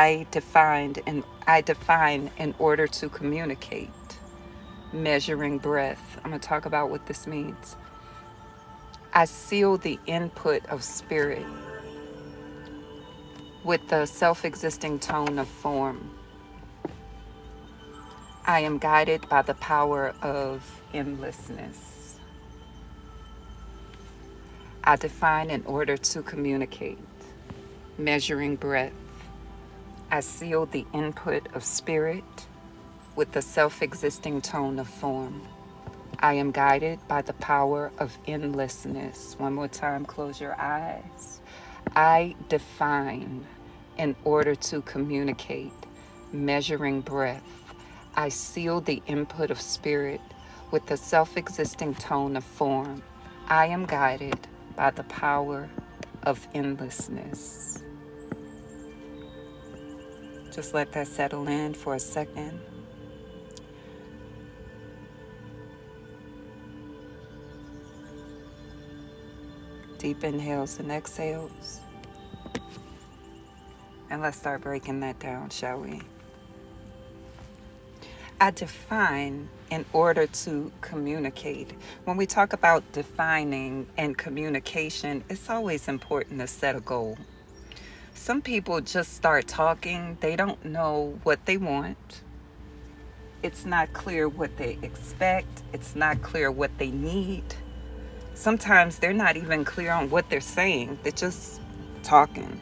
I define in order to communicate. Measuring breath. I'm going to talk about what this means. I seal the input of spirit with the self-existing tone of form. I am guided by the power of endlessness. I define in order to communicate. Measuring breath. I seal the input of spirit with the self-existing tone of form. I am guided by the power of endlessness. One more time, close your eyes. I define in order to communicate. Measuring breath. I seal the input of spirit with the self-existing tone of form. I am guided by the power of endlessness. Just let that settle in for a second. Deep inhales and exhales. And let's start breaking that down, shall we? I define in order to communicate. When we talk about defining and communication, it's always important to set a goal. Some people just start talking. They don't know what they want. It's not clear what they expect. It's not clear what they need. Sometimes they're not even clear on what they're saying. They're just talking.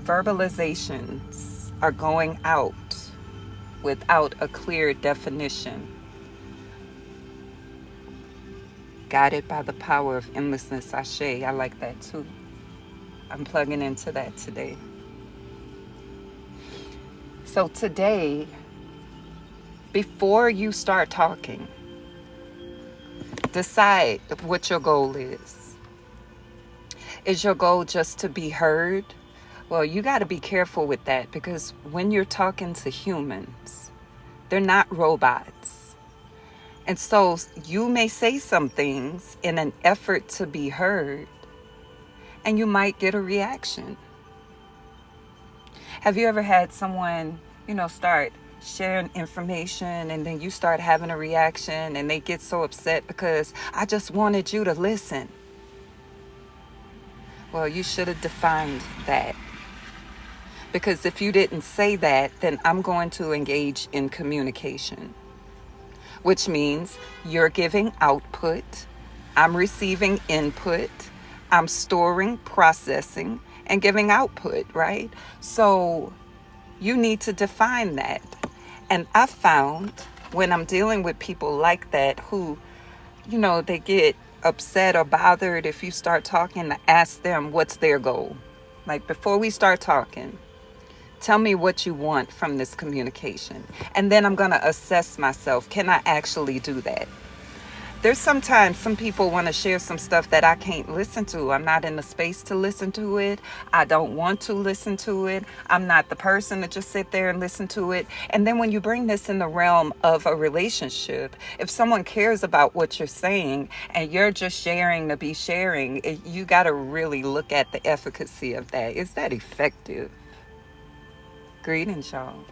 Verbalizations are going out without a clear definition. Guided by the power of endlessness, Ashe. I like that too. I'm plugging into that today. So today, before you start talking, decide what your goal is. Is your goal just to be heard? Well, you got to be careful with that, because when you're talking to humans, they're not robots. And so you may say some things in an effort to be heard, and you might get a reaction. Have you ever had someone, start sharing information and then you start having a reaction and they get so upset because I just wanted you to listen? Well, you should have defined that. Because if you didn't say that, then I'm going to engage in communication, which means you're giving output, I'm receiving input, I'm storing, processing, and giving output, right? So you need to define that. And I found when I'm dealing with people like that who, they get upset or bothered if you start talking, to ask them what's their goal. Like, before we start talking, tell me what you want from this communication. And then I'm going to assess myself. Can I actually do that? There's sometimes some people want to share some stuff that I can't listen to. I'm not in the space to listen to it. I don't want to listen to it. I'm not the person to just sit there and listen to it. And then when you bring this in the realm of a relationship, if someone cares about what you're saying and you're just sharing to be sharing, you got to really look at the efficacy of that. Is that effective? Greetings, y'all.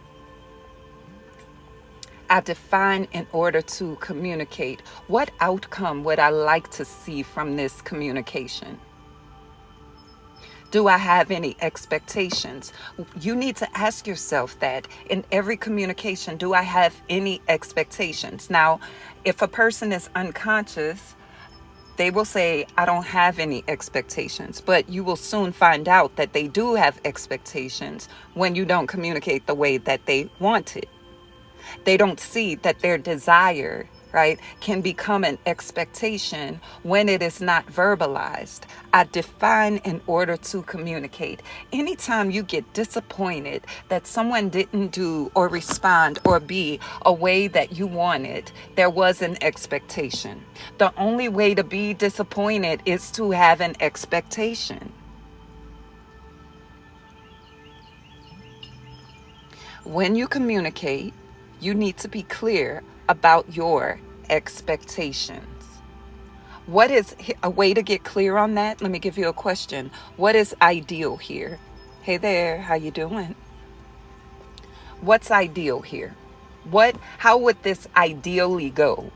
I define in order to communicate. What outcome would I like to see from this communication? Do I have any expectations? You need to ask yourself that in every communication. Do I have any expectations? Now, if a person is unconscious, they will say, I don't have any expectations. But you will soon find out that they do have expectations when you don't communicate the way that they want it. They don't see that their desire, right, can become an expectation when it is not verbalized. I define in order to communicate. Anytime you get disappointed that someone didn't do or respond or be a way that you wanted, there was an expectation. The only way to be disappointed is to have an expectation. When you communicate, you need to be clear about your expectations. What is a way to get clear on that? Let me give you a question. What is ideal here? Hey there, how you doing? What's ideal here? How would this ideally go?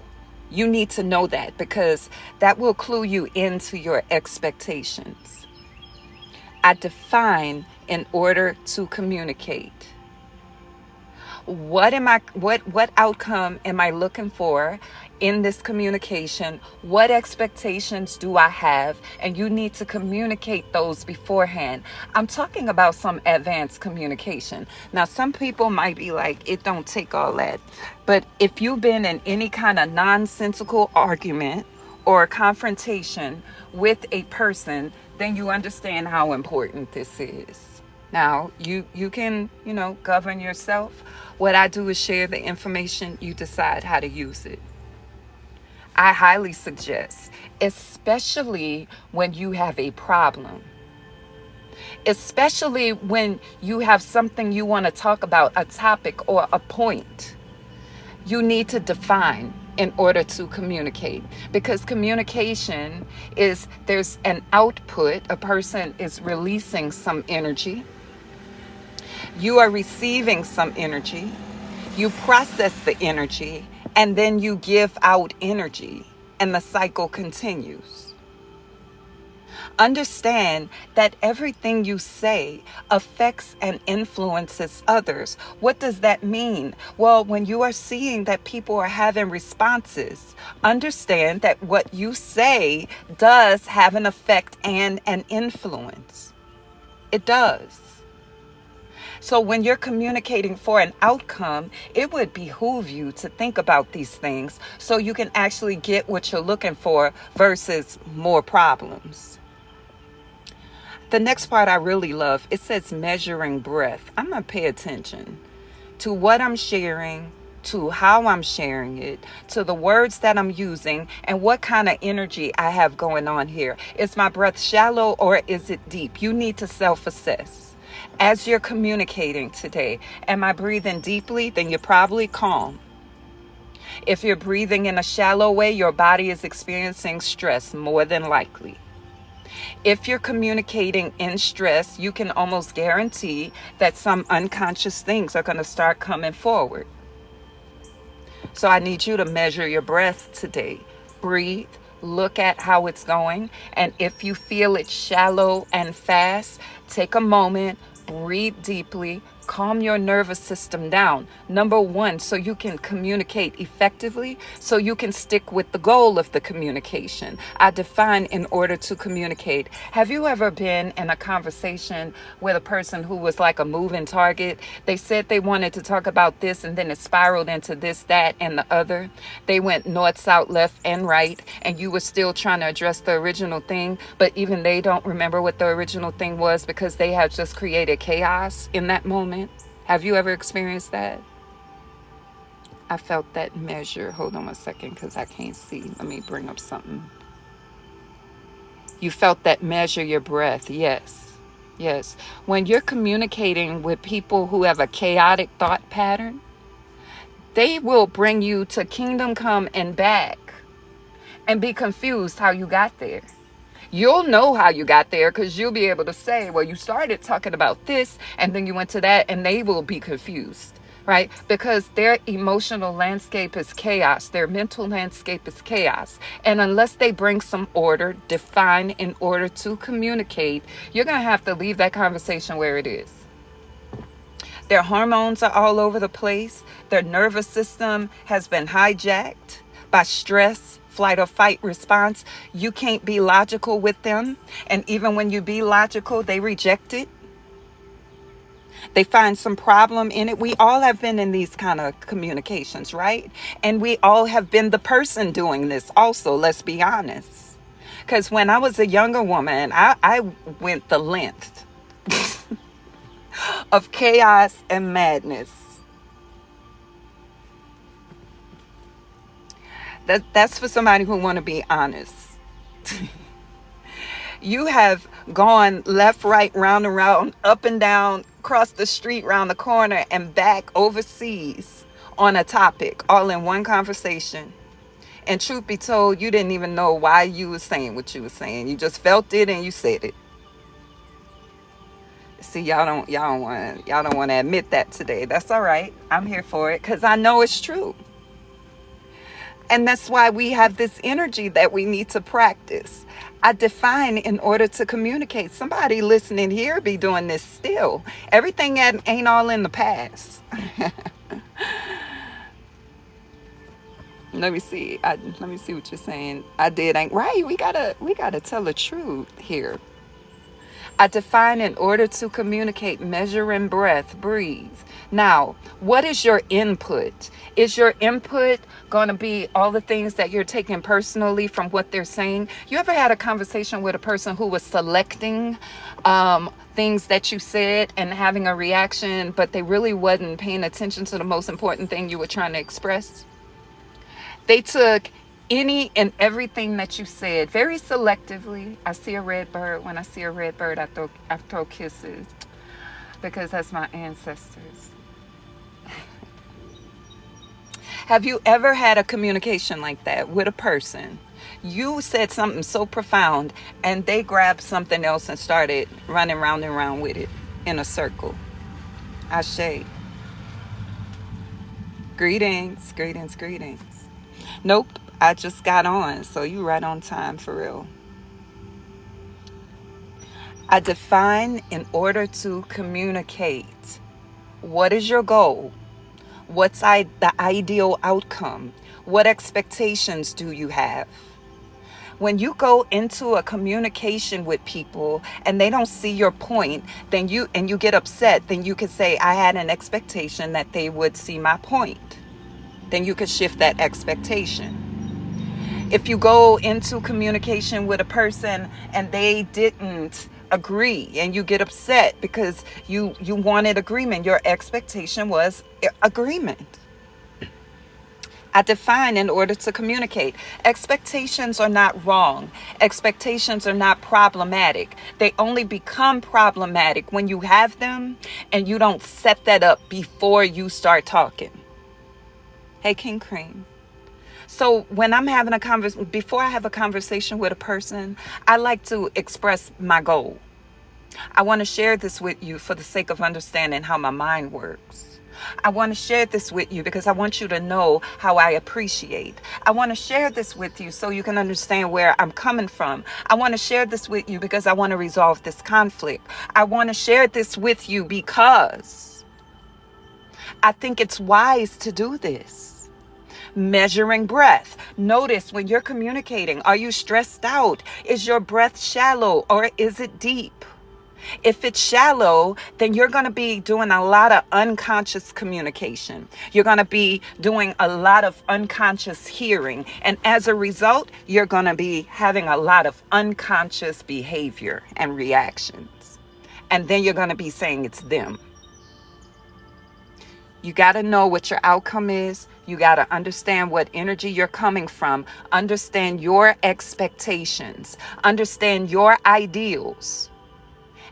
You need to know that because that will clue you into your expectations. I define in order to communicate. What outcome am I looking for in this communication? What expectations do I have? And you need to communicate those beforehand. I'm talking about some advanced communication. Now, some people might be like, it don't take all that. But if you've been in any kind of nonsensical argument or confrontation with a person, then you understand how important this is. Now, you can, govern yourself. What I do is share the information. You decide how to use it. I highly suggest, especially when you have a problem, especially when you have something you want to talk about, a topic or a point, you need to define in order to communicate, because communication there's an output. A person is releasing some energy. You are receiving some energy. You process the energy and then you give out energy and the cycle continues. Understand that everything you say affects and influences others. What does that mean? Well, when you are seeing that people are having responses, understand that what you say does have an effect and an influence. It does. So when you're communicating for an outcome, it would behoove you to think about these things so you can actually get what you're looking for versus more problems. The next part I really love, it says measuring breath. I'm going to pay attention to what I'm sharing, to how I'm sharing it, to the words that I'm using, and what kind of energy I have going on here. Is my breath shallow or is it deep? You need to self-assess. As you're communicating today, am I breathing deeply? Then you're probably calm. If you're breathing in a shallow way, your body is experiencing stress more than likely. If you're communicating in stress, you can almost guarantee that some unconscious things are going to start coming forward. So I need you to measure your breath today. Breathe. Look at how it's going. And if you feel it shallow and fast, take a moment. Breathe deeply, calm your nervous system down. Number one, so you can communicate effectively, so you can stick with the goal of the communication. I define in order to communicate. Have you ever been in a conversation with a person who was like a moving target? They said they wanted to talk about this and then it spiraled into this, that, and the other. They went north, south, left, and right, and you were still trying to address the original thing, but even they don't remember what the original thing was because they have just created chaos in that moment. Have you ever experienced that? I felt that measure. Hold on a second because I can't see. Let me bring up something. You felt that measure your breath. Yes. Yes. When you're communicating with people who have a chaotic thought pattern, they will bring you to kingdom come and back and be confused how you got there. You'll know how you got there because you'll be able to say, well, you started talking about this and then you went to that, and they will be confused, right? Because their emotional landscape is chaos. Their mental landscape is chaos. And unless they bring some order, define in order to communicate, you're going to have to leave that conversation where it is. Their hormones are all over the place. Their nervous system has been hijacked by stress, flight or fight response. You can't be logical with them. And even when you be logical, they reject it. They find some problem in it. We all have been in these kind of communications, right? And we all have been the person doing this also, let's be honest. Because when I was a younger woman, I went the length of chaos and madness. That's for somebody who want to be honest. You have gone left, right, round and round, up and down, across the street, round the corner, and back overseas on a topic, all in one conversation. And truth be told, you didn't even know why you were saying what you were saying. You just felt it and you said it. See, y'all don't want to admit that today. That's all right. I'm here for it because I know it's true. And that's why we have this energy that we need to practice. I define in order to communicate. Somebody listening here be doing this still. Everything ain't all in the past. Let me see. Let me see what you're saying. I did ain't right. We gotta tell the truth here. I define in order to communicate, measure in breath, breathe. Now, what is your input? Is your input going to be all the things that you're taking personally from what they're saying? You ever had a conversation with a person who was selecting things that you said and having a reaction, but they really wasn't paying attention to the most important thing you were trying to express? They took any and everything that you said very selectively. I see a red bird. When I see a red bird, I throw kisses because that's my ancestors. Have you ever had a communication like that with a person? You said something so profound and they grabbed something else and started running round and round with it in a circle. Ashe. Greetings, greetings, greetings. Nope. I just got on, so you right on time for real. I define in order to communicate. What is your goal? What's the ideal outcome? What expectations do you have? When you go into a communication with people and they don't see your point, then you get upset, then you could say, I had an expectation that they would see my point. Then you could shift that expectation. If you go into communication with a person and they didn't agree and you get upset because you wanted agreement, your expectation was agreement. I define in order to communicate. Expectations are not wrong. Expectations are not problematic. They only become problematic when you have them and you don't set that up before you start talking. Hey, King Cream. So when I'm having a conversation, before I have a conversation with a person, I like to express my goal. I want to share this with you for the sake of understanding how my mind works. I want to share this with you because I want you to know how I appreciate. I want to share this with you so you can understand where I'm coming from. I want to share this with you because I want to resolve this conflict. I want to share this with you because I think it's wise to do this. Measuring breath. Notice when you're communicating, are you stressed out? Is your breath shallow or is it deep? If it's shallow, then you're going to be doing a lot of unconscious communication. You're going to be doing a lot of unconscious hearing. And as a result, you're going to be having a lot of unconscious behavior and reactions. And then you're going to be saying it's them. You got to know what your outcome is. You got to understand what energy you're coming from. Understand your expectations. Understand your ideals.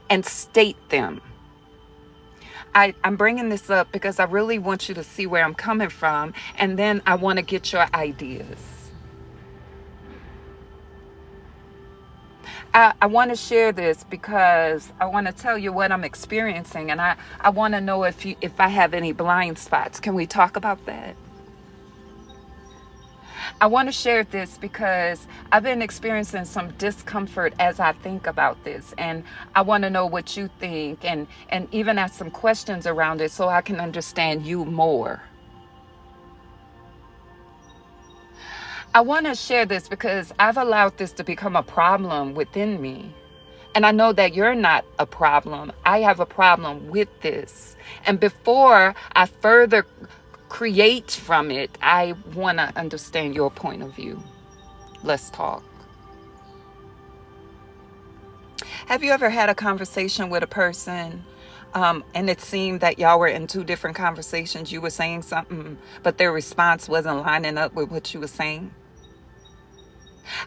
And state them. I'm bringing this up because I really want you to see where I'm coming from. And then I want to get your ideas. I want to share this because I want to tell you what I'm experiencing, and I want to know if I have any blind spots. Can we talk about that? I want to share this because I've been experiencing some discomfort as I think about this, and I want to know what you think and even ask some questions around it so I can understand you more. I want to share this because I've allowed this to become a problem within me. And I know that you're not a problem. I have a problem with this. And before I further create from it, I want to understand your point of view. Let's talk. Have you ever had a conversation with a person and it seemed that y'all were in two different conversations? You were saying something, but their response wasn't lining up with what you were saying?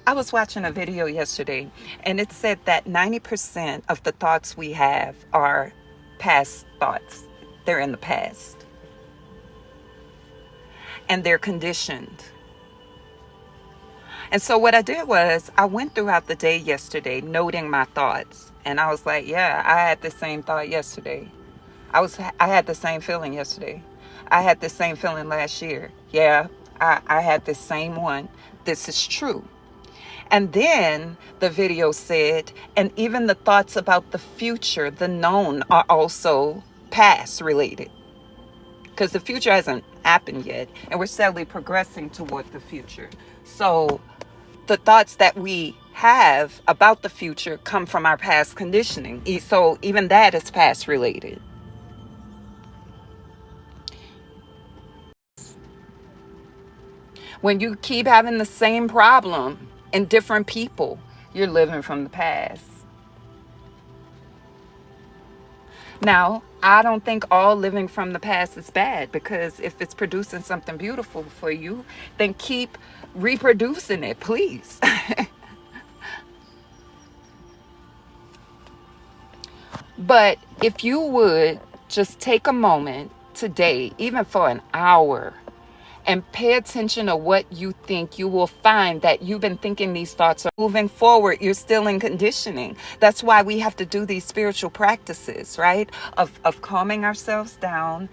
I was watching a video yesterday and it said that 90% of the thoughts we have are past thoughts. They're in the past. And they're conditioned. And so what I did was I went throughout the day yesterday noting my thoughts. And I was like, yeah, I had the same thought yesterday. I had the same feeling yesterday. I had the same feeling last year. Yeah, I had the same one. This is true. And then the video said, and even the thoughts about the future, the known, are also past related. Because the future hasn't happened yet, and we're steadily progressing toward the future. So the thoughts that we have about the future come from our past conditioning. So even that is past related. When you keep having the same problem in different people, you're living from the past. Now, I don't think all living from the past is bad, because if it's producing something beautiful for you, then keep reproducing it, please. But if you would just take a moment today, even for an hour, and pay attention to what you think, you will find that you've been thinking these thoughts are moving forward. You're still in conditioning. That's why we have to do these spiritual practices, right? Of calming ourselves down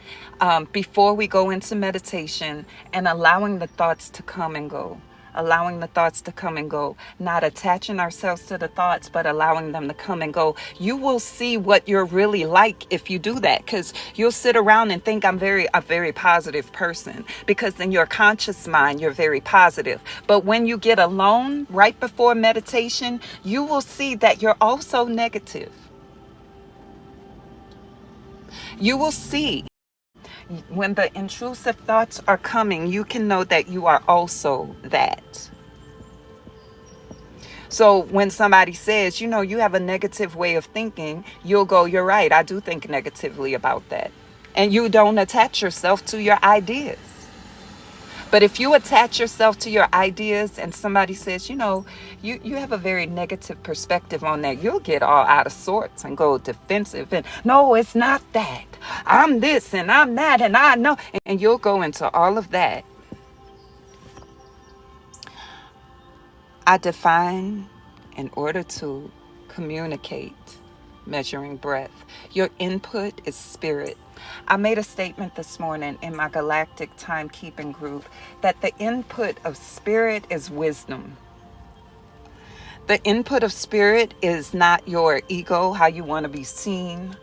before we go into meditation, and allowing the thoughts to come and go. Allowing the thoughts to come and go, not attaching ourselves to the thoughts, but allowing them to come and go. You will see what you're really like if you do that, because you'll sit around and think I'm a very positive person, because in your conscious mind, you're very positive. But when you get alone right before meditation, you will see that you're also negative. You will see when the intrusive thoughts are coming, you can know that you are also that. So when somebody says, you have a negative way of thinking, you'll go, you're right, I do think negatively about that. And you don't attach yourself to your ideas. But if you attach yourself to your ideas and somebody says, you have a very negative perspective on that, you'll get all out of sorts and go defensive. And no, it's not that. I'm this and I'm that and I know. And you'll go into all of that. I define, in order to communicate, measuring breath. Your input is spirit. I made a statement this morning in my galactic timekeeping group that the input of spirit is wisdom. The input of spirit is not your ego, how you want to be seen.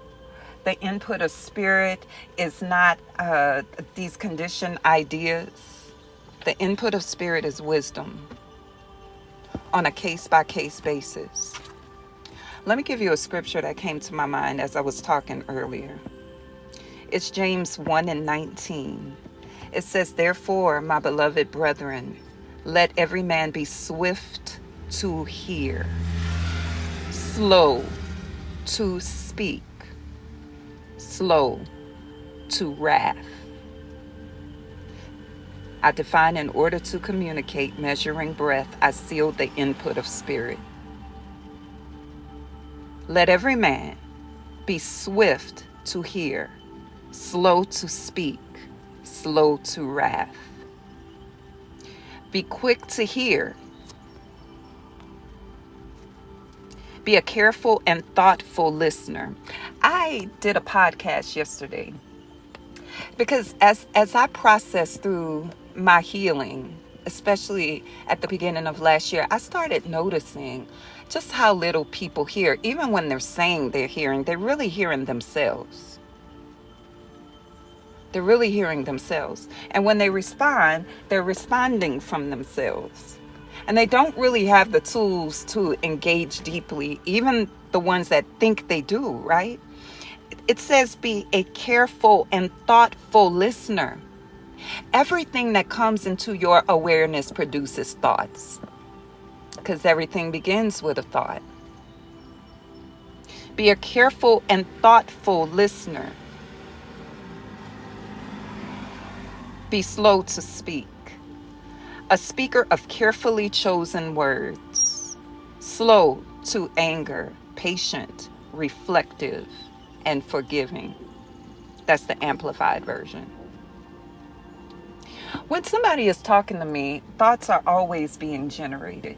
The input of spirit is not these conditioned ideas. The input of spirit is wisdom on a case-by-case basis. Let me give you a scripture that came to my mind as I was talking earlier. It's James 1:19. It says, therefore, my beloved brethren, let every man be swift to hear, slow to speak, slow to wrath. I define, in order to communicate, measuring breath, I seal the input of spirit. Let every man be swift to hear, slow to speak, slow to wrath. Be quick to hear. Be a careful and thoughtful listener. I did a podcast yesterday because as I processed through my healing, especially at the beginning of last year, I started noticing just how little people hear. Even when they're saying they're hearing, they're really hearing themselves. They're really hearing themselves. And when they respond, they're responding from themselves. And they don't really have the tools to engage deeply, even the ones that think they do, right? It says be a careful and thoughtful listener. Everything that comes into your awareness produces thoughts, because everything begins with a thought. Be a careful and thoughtful listener. Be slow to speak. A speaker of carefully chosen words. Slow to anger, patient, reflective, and forgiving. That's the amplified version. When somebody is talking to me, thoughts are always being generated.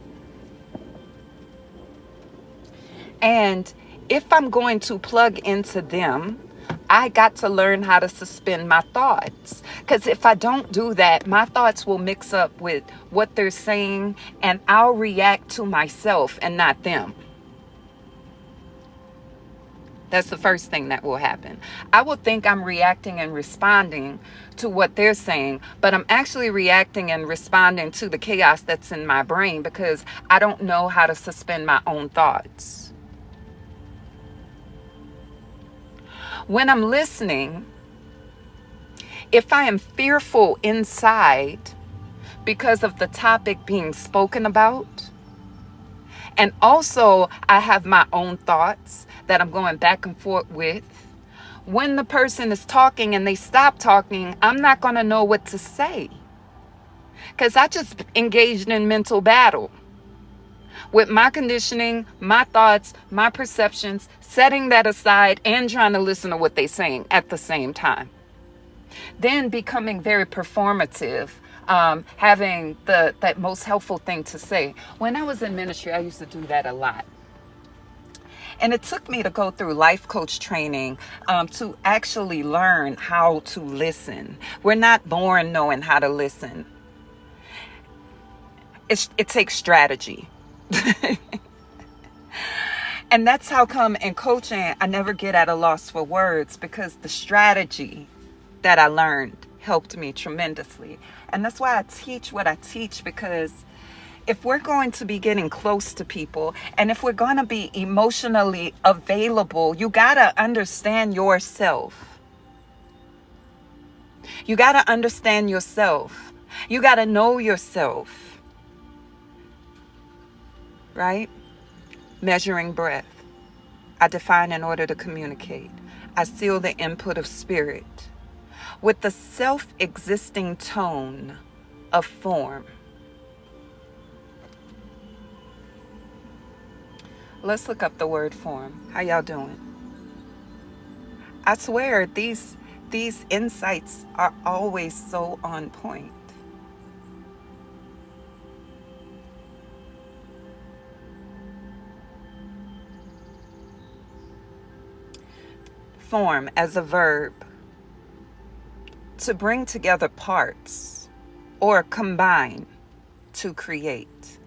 And if I'm going to plug into them, I got to learn how to suspend my thoughts. Because if I don't do that, my thoughts will mix up with what they're saying, and I'll react to myself and not them. That's the first thing that will happen. I will think I'm reacting and responding to what they're saying, but I'm actually reacting and responding to the chaos that's in my brain because I don't know how to suspend my own thoughts. When I'm listening, if I am fearful inside because of the topic being spoken about, and also I have my own thoughts that I'm going back and forth with, when the person is talking and they stop talking, I'm not going to know what to say because I just engaged in mental battle with my conditioning, my thoughts, my perceptions, setting that aside and trying to listen to what they're saying at the same time. Then becoming very performative, having that most helpful thing to say. When I was in ministry, I used to do that a lot. And it took me to go through life coach training to actually learn how to listen. We're not born knowing how to listen. It takes strategy. And that's how come in coaching, I never get at a loss for words because the strategy that I learned helped me tremendously. And that's why I teach what I teach, because if we're going to be getting close to people and if we're going to be emotionally available, you got to understand yourself. You got to understand yourself. You got to know yourself. Right? Measuring breath. I define in order to communicate. I seal the input of spirit with the self-existing tone of form. Let's look up the word form. How y'all doing? I swear these insights are always so on point. Form as a verb, to bring together parts or combine to create.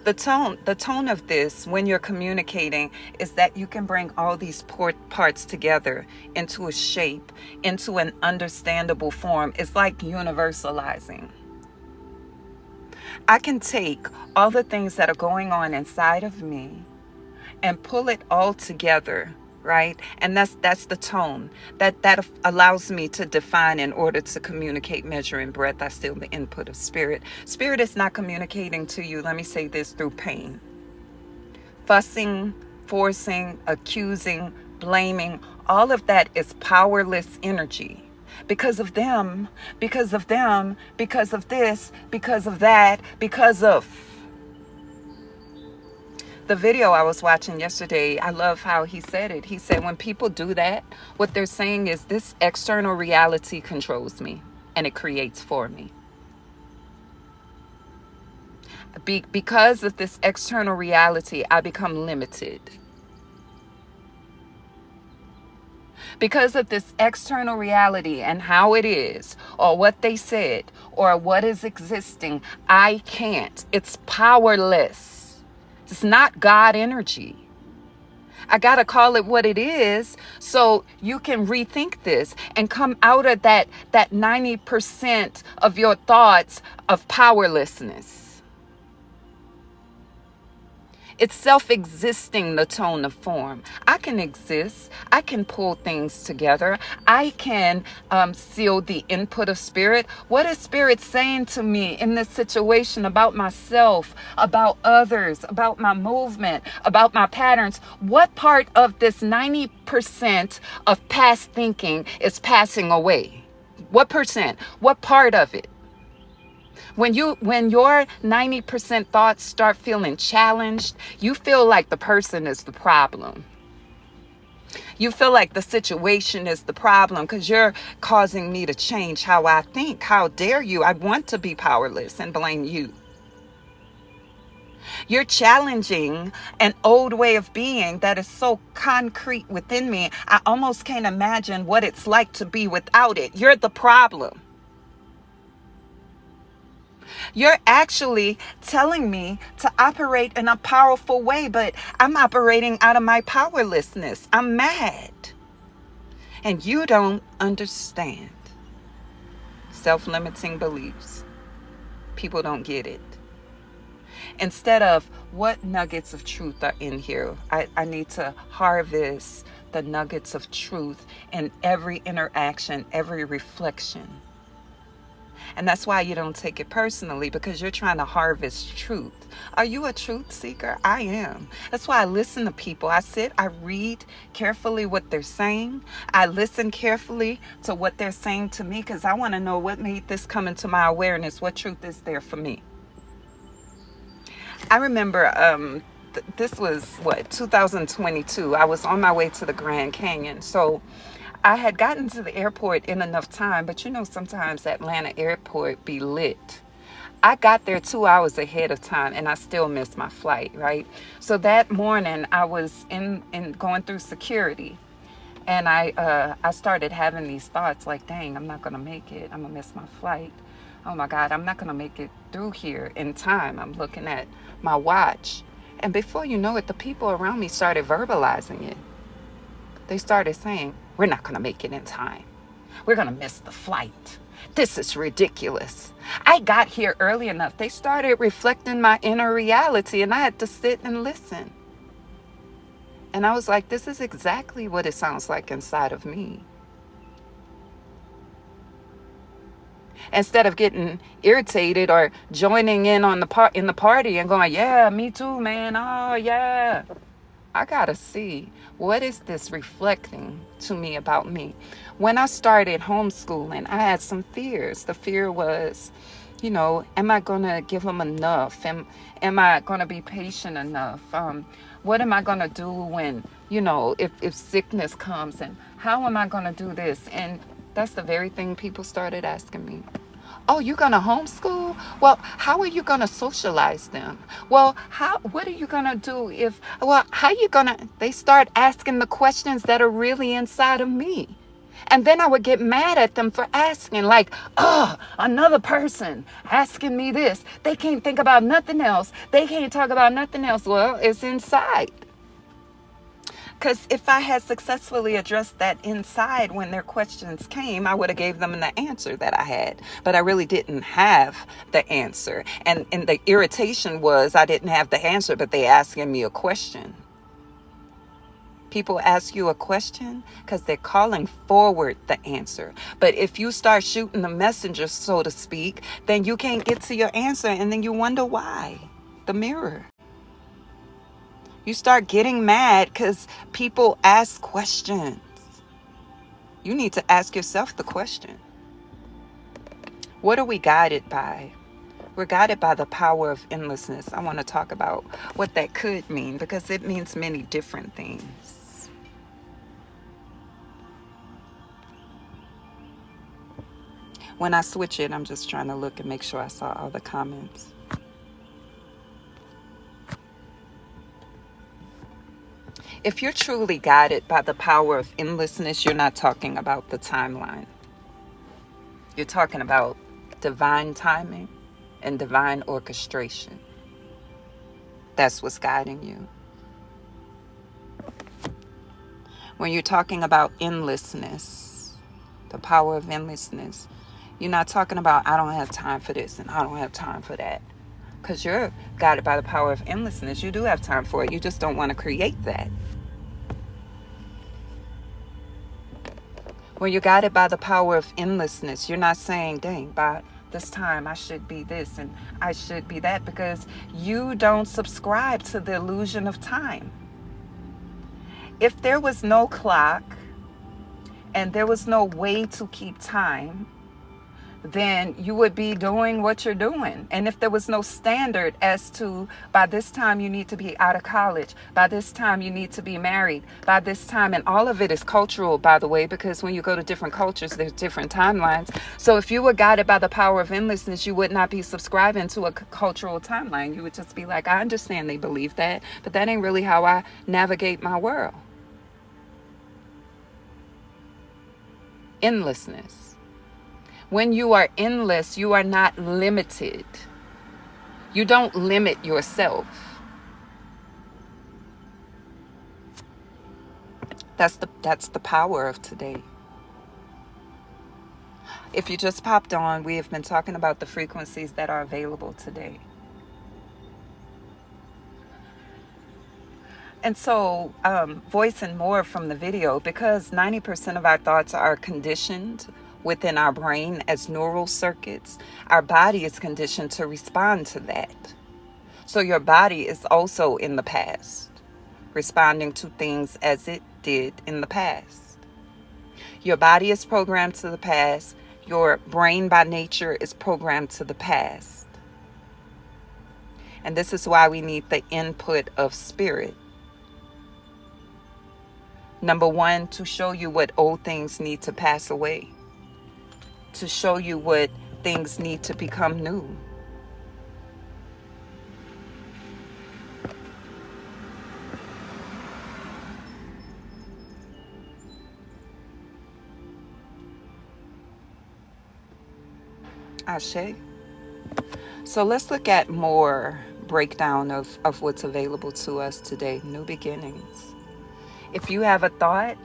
The tone of this when you're communicating is that you can bring all these parts together into a shape, into an understandable form. It's like universalizing. I can take all the things that are going on inside of me and pull it all together, right? And that's the tone that allows me to define in order to communicate, measuring breath. I seal the input of spirit. Spirit is not communicating to you, let me say this, through pain. Fussing, forcing, accusing, blaming, all of that is powerless energy. Because of them, because of them, because of this, because of that, because of. The video I was watching yesterday, I love how he said it. He said, when people do that, what they're saying is this external reality controls me and it creates for me. Because of this external reality, I become limited. Because of this external reality and how it is, or what they said, or what is existing, I can't. It's powerless. It's not God energy. I got to call it what it is so you can rethink this and come out of that 90% of your thoughts of powerlessness. It's self-existing, the tone of form. I can exist. I can pull things together. I can seal the input of spirit. What is spirit saying to me in this situation about myself, about others, about my movement, about my patterns? What part of this 90% of past thinking is passing away? What percent? What part of it? When your 90% thoughts start feeling challenged, you feel like the person is the problem. You feel like the situation is the problem because you're causing me to change how I think. How dare you? I want to be powerless and blame you. You're challenging an old way of being that is so concrete within me. I almost can't imagine what it's like to be without it. You're the problem. You're actually telling me to operate in a powerful way, but I'm operating out of my powerlessness. I'm mad. And you don't understand. Self-limiting beliefs. People don't get it. Instead of what nuggets of truth are in here, I need to harvest the nuggets of truth in every interaction, every reflection. And that's why you don't take it personally, because you're trying to harvest truth. Are you a truth seeker? I am. That's why I listen to people. I read carefully what they're saying. I listen carefully to what they're saying to me because I want to know what made this come into my awareness. What truth is there for me? I remember this was 2022. I was on my way to the Grand Canyon. So I had gotten to the airport in enough time, but you know, sometimes Atlanta airport be lit. I got there 2 hours ahead of time and I still missed my flight, right? So that morning I was in going through security, and I started having these thoughts like, dang, I'm not gonna make it. I'm gonna miss my flight. Oh my God, I'm not gonna make it through here in time. I'm looking at my watch. And before you know it, the people around me started verbalizing it. They started saying, we're not going to make it in time. We're going to miss the flight. This is ridiculous. I got here early enough. They started reflecting my inner reality, and I had to sit and listen. And I was like, this is exactly what it sounds like inside of me. Instead of getting irritated or joining in on in the party and going, yeah, me too, man. Oh, yeah. I gotta see, what is this reflecting to me about me? When I started homeschooling, I had some fears. The fear was, you know, am I gonna give them enough? Am I gonna be patient enough? What am I gonna do when, you know, if sickness comes, and how am I gonna do this? And that's the very thing people started asking me. Oh, you're going to homeschool? Well, how are you going to socialize them? Well, what are you going to do how you going to, they start asking the questions that are really inside of me. And then I would get mad at them for asking, like, oh, another person asking me this. They can't think about nothing else. They can't talk about nothing else. Well, it's inside. Because if I had successfully addressed that inside when their questions came, I would have gave them the answer that I had. But I really didn't have the answer. And the irritation was I didn't have the answer, but they asking me a question. People ask you a question because they're calling forward the answer. But if you start shooting the messenger, so to speak, then you can't get to your answer. And then you wonder why. The mirror. You start getting mad because people ask questions. You need to ask yourself the question. What are we guided by? We're guided by the power of endlessness. I want to talk about what that could mean because it means many different things. When I switch it, I'm just trying to look and make sure I saw all the comments. If you're truly guided by the power of endlessness, you're not talking about the timeline. You're talking about divine timing and divine orchestration. That's what's guiding you. When you're talking about endlessness, the power of endlessness, you're not talking about, I don't have time for this and I don't have time for that. Because you're guided by the power of endlessness. You do have time for it. You just don't want to create that. When you're guided by the power of endlessness, you're not saying, dang, by this time I should be this and I should be that, because you don't subscribe to the illusion of time. If there was no clock and there was no way to keep time, then you would be doing what you're doing. And if there was no standard as to by this time you need to be out of college, by this time you need to be married, by this time, and all of it is cultural, by the way, because when you go to different cultures, there's different timelines. So if you were guided by the power of endlessness, you would not be subscribing to a cultural timeline. You would just be like, I understand they believe that, but that ain't really how I navigate my world. Endlessness. When you are endless, you are not limited. You don't limit yourself. That's the power of today. If you just popped on, we have been talking about the frequencies that are available today. And so, voicing more from the video, because 90% of our thoughts are conditioned within our brain as neural circuits, our body is conditioned to respond to that. So your body is also in the past, responding to things as it did in the past. Your body is programmed to the past. Your brain by nature is programmed to the past. And this is why we need the input of spirit. Number one, to show you what old things need to pass away. To show you what things need to become new. Ashe. So let's look at more breakdown of what's available to us today. New beginnings. If you have a thought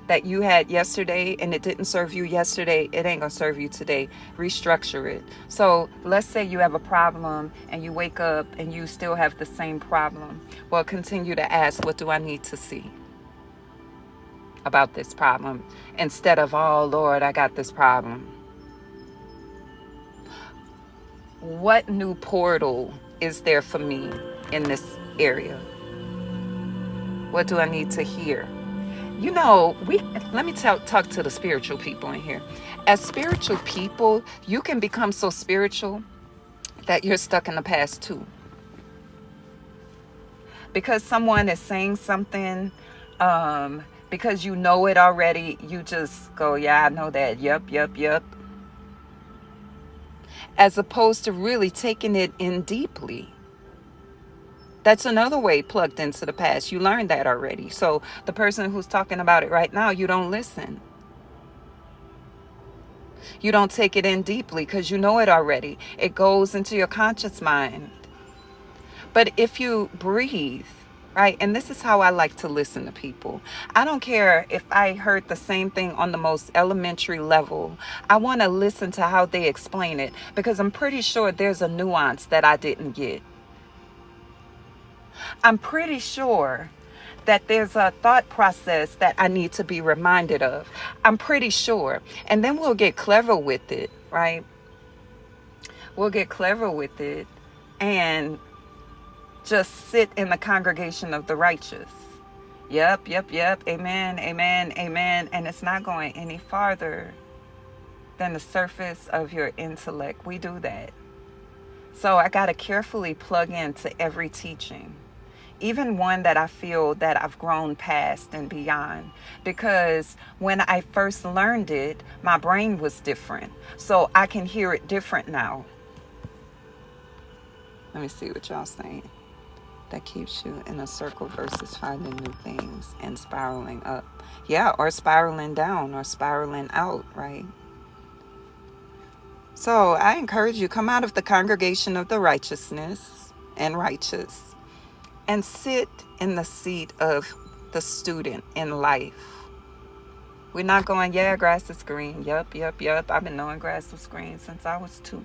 that you had yesterday and it didn't serve you yesterday, it ain't gonna serve you today. Restructure it. So let's say you have a problem and you wake up and you still have the same problem. Well, continue to ask, what do I need to see about this problem? Instead of, oh Lord, I got this problem. What new portal is there for me in this area? What do I need to hear? You know, let me talk to the spiritual people in here. As spiritual people, you can become so spiritual that you're stuck in the past too. Because someone is saying something, because you know it already, you just go, yeah, I know that. Yep. As opposed to really taking it in deeply. That's another way plugged into the past. You learned that already. So the person who's talking about it right now, you don't listen. You don't take it in deeply because you know it already. It goes into your conscious mind. But if you breathe, right? And this is how I like to listen to people. I don't care if I heard the same thing on the most elementary level. I want to listen to how they explain it because I'm pretty sure there's a nuance that I didn't get. I'm pretty sure that there's a thought process that I need to be reminded of. I'm pretty sure. And then we'll get clever with it, right? We'll get clever with it and just sit in the congregation of the righteous. Yep. Amen. And it's not going any farther than the surface of your intellect. We do that. So I got to carefully plug into every teaching. Even one that I feel that I've grown past and beyond. Because when I first learned it, my brain was different. So I can hear it different now. Let me see what y'all saying. That keeps you in a circle versus finding new things and spiraling up. Yeah, or spiraling down or spiraling out, right? So I encourage you, come out of the congregation of the righteousness and righteous. And sit in the seat of the student in life. We're not going, yeah, grass is green. Yup. I've been knowing grass was green since I was 2.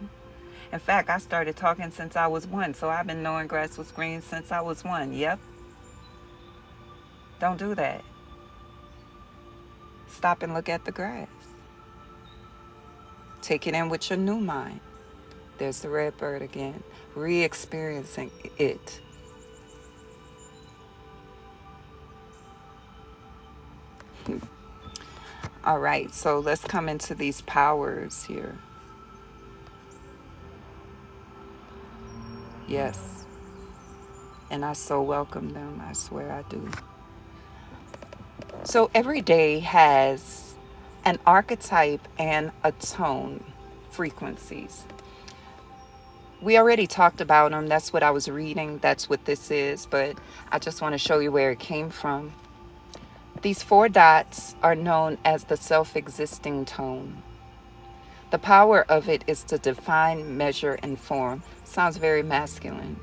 In fact, I started talking since I was 1. So I've been knowing grass was green since I was 1. Yep. Don't do that. Stop and look at the grass. Take it in with your new mind. There's the red bird again. Re-experiencing it. All right, so let's come into these powers here. Yes. And I so welcome them. I swear I do. So every day has an archetype and a tone, frequencies. We already talked about them. That's what I was reading. That's what this is. But I just want to show you where it came from. These four dots are known as the self-existing tone. The power of it is to define, measure, and form. Sounds very masculine,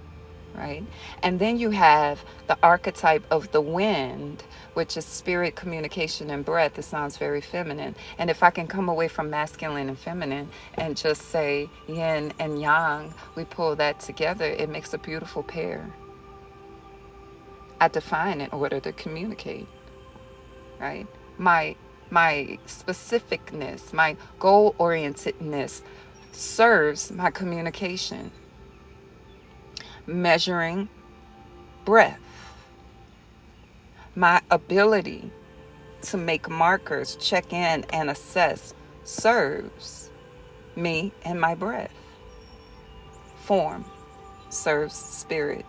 right? And then you have the archetype of the wind, which is spirit, communication, and breath. It sounds very feminine. And if I can come away from masculine and feminine and just say yin and yang, we pull that together, it makes a beautiful pair. I define in order to communicate, right? My specificness, my goal-orientedness serves my communication. Measuring breath, my ability to make markers, check in, and assess serves me and my breath. Form serves spirit.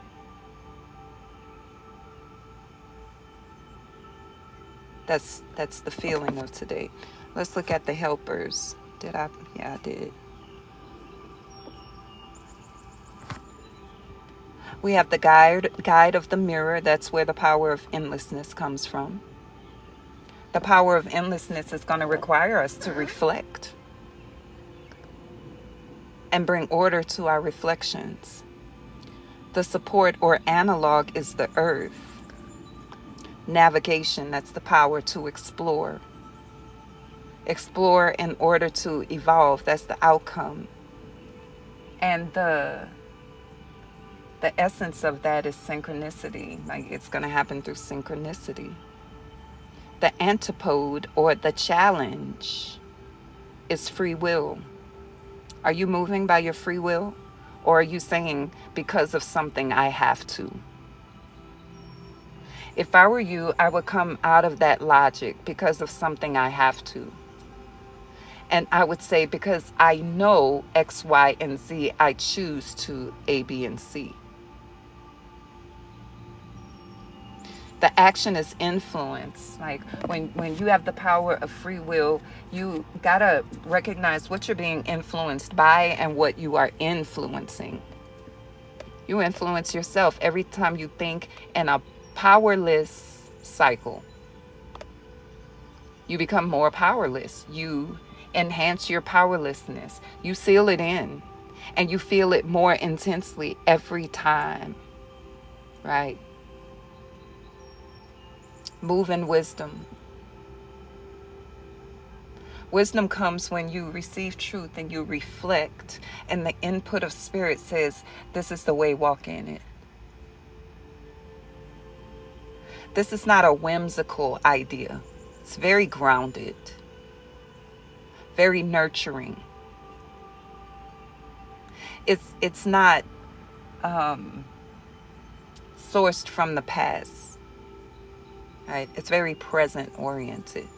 That's the feeling of today. Let's look at the helpers. Did I? Yeah, I did. We have the guide of the mirror. That's where the power of endlessness comes from. The power of endlessness is going to require us to reflect and bring order to our reflections. The support or analog is the earth. Navigation, that's the power to explore. Explore in order to evolve, that's the outcome. And the essence of that is synchronicity. Like, it's going to happen through synchronicity. The antipode or the challenge is free will. Are you moving by your free will? Or are you saying, because of something, I have to? If I were you, I would come out of that logic, because of something I have to. And I would say, because I know X, Y, and Z, I choose to A, B, and C. The action is influence. Like when you have the power of free will, you gotta recognize what you're being influenced by and what you are influencing. You influence yourself every time you think in a powerless cycle. You become more powerless. You enhance your powerlessness. You seal it in, and you feel it more intensely every time, right? Move in wisdom. Wisdom comes when you receive truth and you reflect, and the input of spirit says, this is the way, walk in it. This is not a whimsical idea. It's very grounded, very nurturing. It's not sourced from the past, right? It's very present oriented.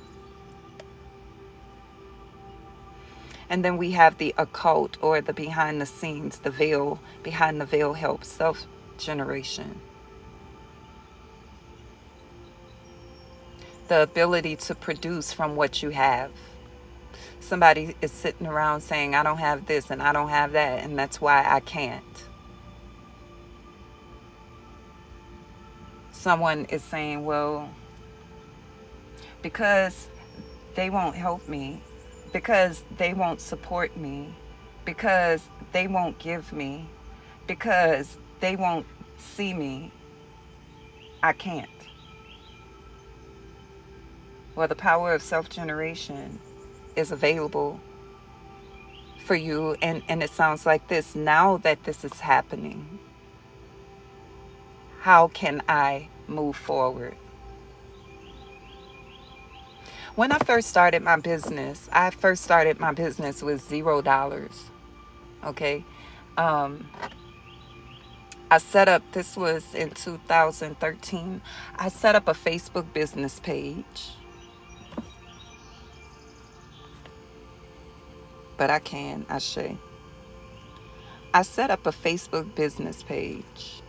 And then we have the occult, or the behind the scenes, the veil. Behind the veil helps self-generation. The ability to produce from what you have. Somebody is sitting around saying, I don't have this and I don't have that, and that's why I can't. Someone is saying, well, because they won't help me, because they won't support me, because they won't give me, because they won't see me, I can't. Well, the power of self-generation is available for you, and it sounds like this. Now that this is happening, how can I move forward? When I first started my business, with $0. Okay. I set up, this was in 2013, I set up a Facebook business page. But I I set up a Facebook business page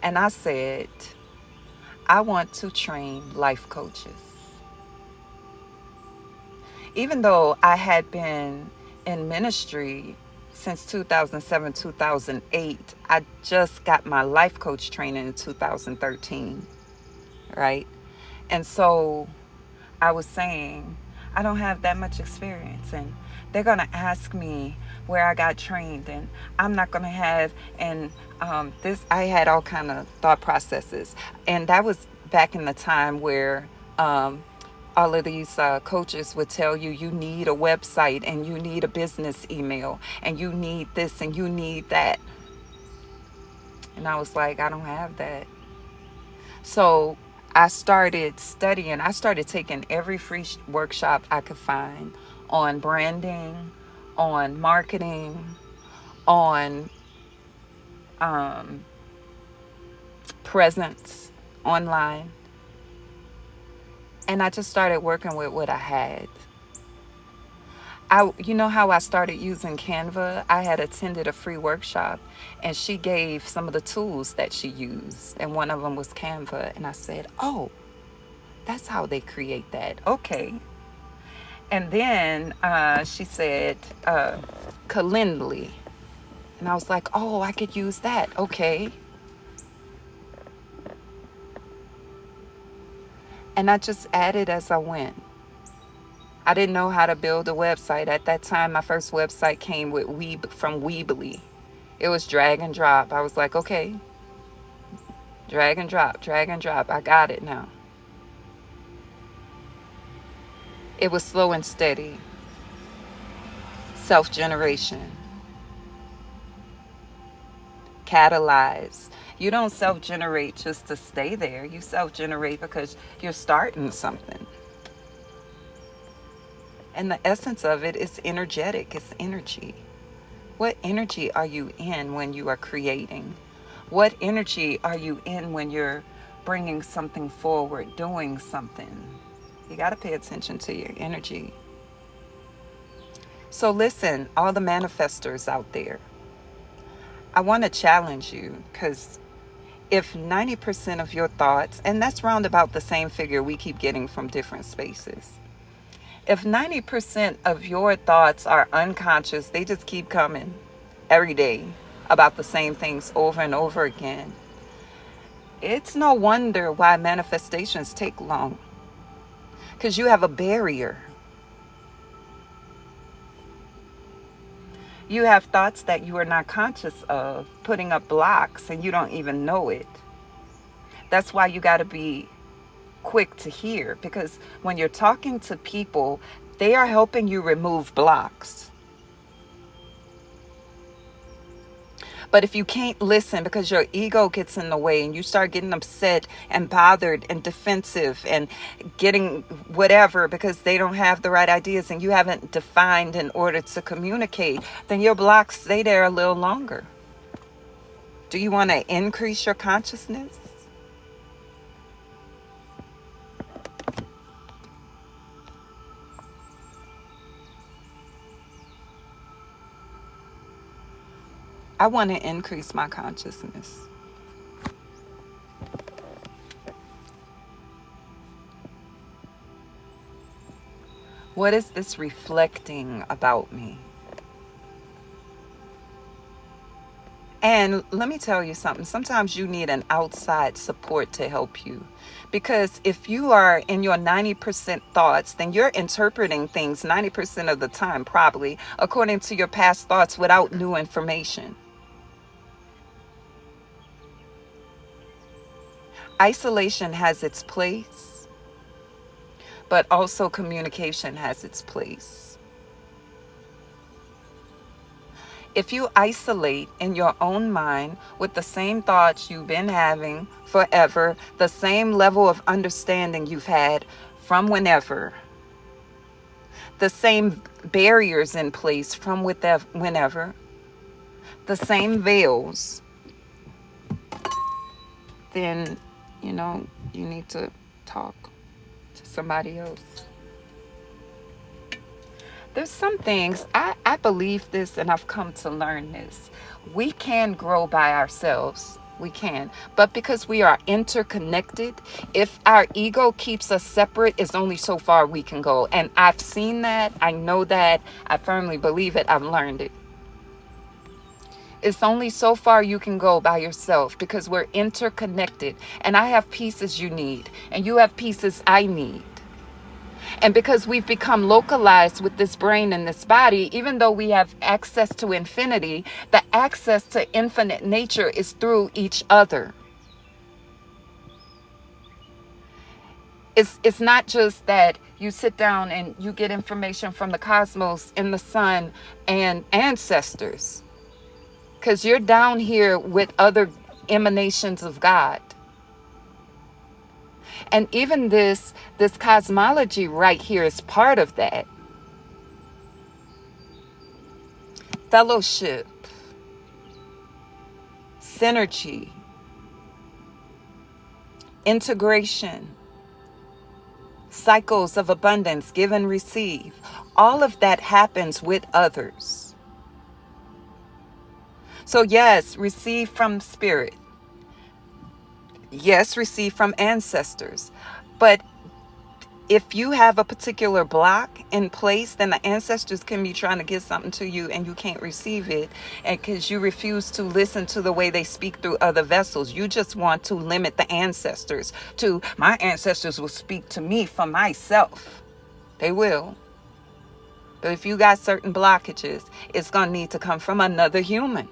and I said, I want to train life coaches. Even though I had been in ministry since 2007, 2008, I just got my life coach training in 2013, right? And so I was saying, I don't have that much experience, and they're going to ask me where I got trained, and I'm not going to have, and I had all kind of thought processes. And that was back in the time where all of these coaches would tell you, you need a website, and you need a business email, and you need this, and you need that. And I was like, I don't have that. So I started studying. I started taking every free workshop I could find on branding, on marketing, on presence online. And I just started working with what I had. You know how I started using Canva? I had attended a free workshop and she gave some of the tools that she used. And one of them was Canva. And I said, oh, that's how they create that. Okay. And then she said, Calendly. And I was like, oh, I could use that. Okay. And I just added as I went. I didn't know how to build a website. At that time, my first website came with from Weebly. It was drag and drop. I was like, okay, drag and drop, drag and drop. I got it now. It was slow and steady. Self-generation. Catalyze. You don't self-generate just to stay there. You self-generate because you're starting something. And the essence of it is energetic. It's energy. What energy are you in when you are creating? What energy are you in when you're bringing something forward, doing something? You got to pay attention to your energy. So listen, all the manifestors out there, I want to challenge you, because if 90% of your thoughts, and that's round about the same figure we keep getting from different spaces, if 90% of your thoughts are unconscious, they just keep coming every day about the same things over and over again, it's no wonder why manifestations take long. Because you have a barrier. You have thoughts that you are not conscious of, putting up blocks, and you don't even know it. That's why you got to be quick to hear, because when you're talking to people, they are helping you remove blocks. But if you can't listen because your ego gets in the way and you start getting upset and bothered and defensive and getting whatever because they don't have the right ideas and you haven't defined in order to communicate, then your blocks stay there a little longer. Do you want to increase your consciousness? I want to increase my consciousness. What is this reflecting about me? And let me tell you something. Sometimes you need an outside support to help you. Because if you are in your 90% thoughts, then you're interpreting things 90% of the time, probably, according to your past thoughts without new information. Isolation has its place, but also communication has its place. If you isolate in your own mind with the same thoughts you've been having forever, the same level of understanding you've had from whenever, the same barriers in place from whenever, the same veils, then you need to talk to somebody else. There's some things I I believe this, and I've come to learn this. We can grow by ourselves. We can. But because we are interconnected, if our ego keeps us separate, it's only so far we can go. And I've seen that. I know that. I firmly believe it. I've learned it. It's only so far you can go by yourself because we're interconnected. And I have pieces you need, and you have pieces I need. And because we've become localized with this brain and this body, even though we have access to infinity, the access to infinite nature is through each other. It's not just that you sit down and you get information from the cosmos and the sun and ancestors, because you're down here with other emanations of God. And even this cosmology right here is part of that. Fellowship, synergy, integration, cycles of abundance, give and receive. All of that happens with others. So yes, receive from spirit. Yes, receive from ancestors. But if you have a particular block in place, then the ancestors can be trying to get something to you and you can't receive it. And because you refuse to listen to the way they speak through other vessels, you just want to limit the ancestors to, my ancestors will speak to me for myself. They will. But if you got certain blockages, it's going to need to come from another human.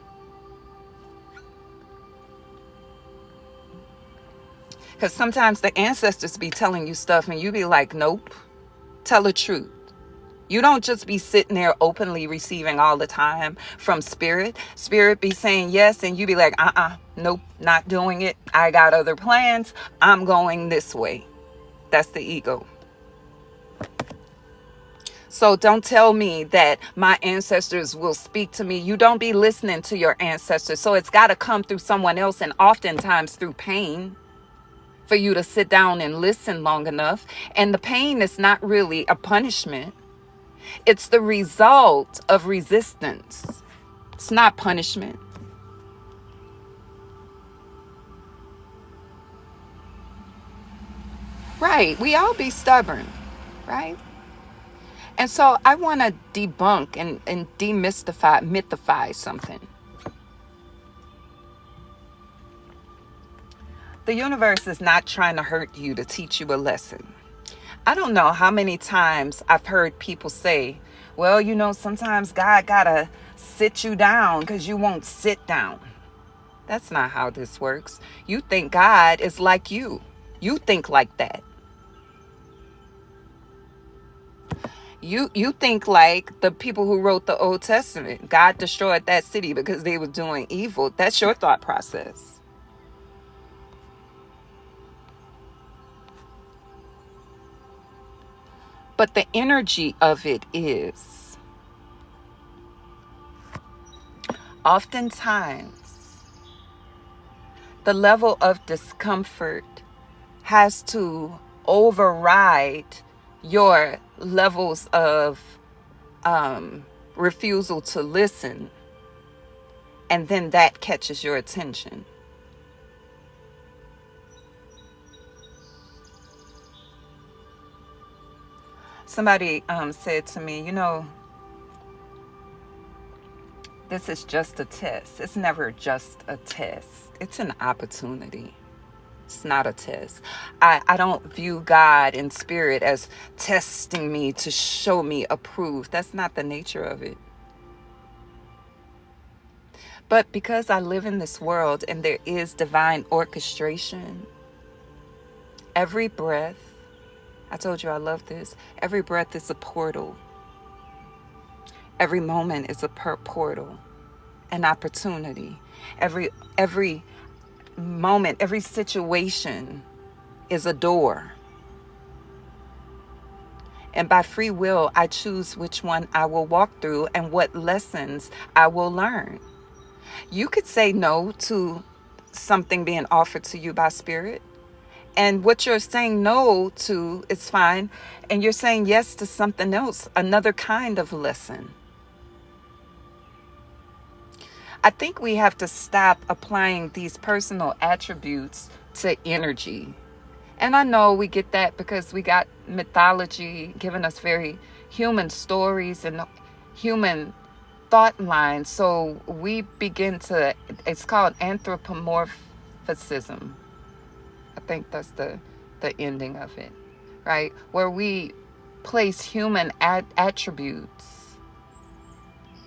Because sometimes the ancestors be telling you stuff and you be like, nope, tell the truth. You don't just be sitting there openly receiving all the time from spirit. Spirit be saying yes and you be like, nope, not doing it. I got other plans. I'm going this way. That's the ego. So don't tell me that my ancestors will speak to me. You don't be listening to your ancestors. So it's got to come through someone else, and oftentimes through pain, for you to sit down and listen long enough. And the pain is not really a punishment. It's the result of resistance. It's not punishment. Right. We all be stubborn, right? And so I want to debunk and mythify something. The universe is not trying to hurt you to teach you a lesson. I don't know how many times I've heard people say, well, you know, sometimes God gotta sit you down because you won't sit down. That's not how this works. You think God is like you. You think like that. You think like the people who wrote the Old Testament. God destroyed that city because they were doing evil. That's your thought process. But the energy of it is, oftentimes, the level of discomfort has to override your levels of refusal to listen. And then that catches your attention. Somebody said to me, you know, this is just a test. It's never just a test. It's an opportunity. It's not a test. I don't view God in spirit as testing me to show me approved. That's not the nature of it. But because I live in this world and there is divine orchestration, every breath, I told you I love this. Every breath is a portal. Every moment is a portal, an opportunity. Every moment, every situation is a door. And by free will, I choose which one I will walk through and what lessons I will learn. You could say no to something being offered to you by spirit. And what you're saying no to is fine. And you're saying yes to something else, another kind of lesson. I think we have to stop applying these personal attributes to energy. And I know we get that because we got mythology giving us very human stories and human thought lines. So we begin to, it's called anthropomorphism. I think that's the ending of it, right? Where we place human attributes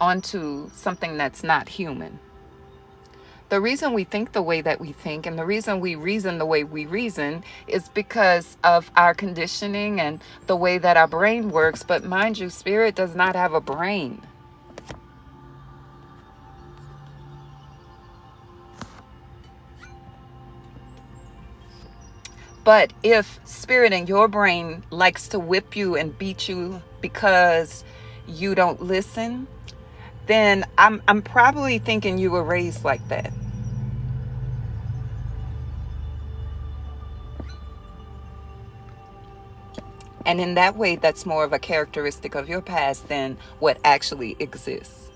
onto something that's not human. The reason we think the way that we think and the reason we reason the way we reason is because of our conditioning and the way that our brain works. But mind you, spirit does not have a brain. But if spirit in your brain likes to whip you and beat you because you don't listen, then I'm probably thinking you were raised like that. And in that way, that's more of a characteristic of your past than what actually exists.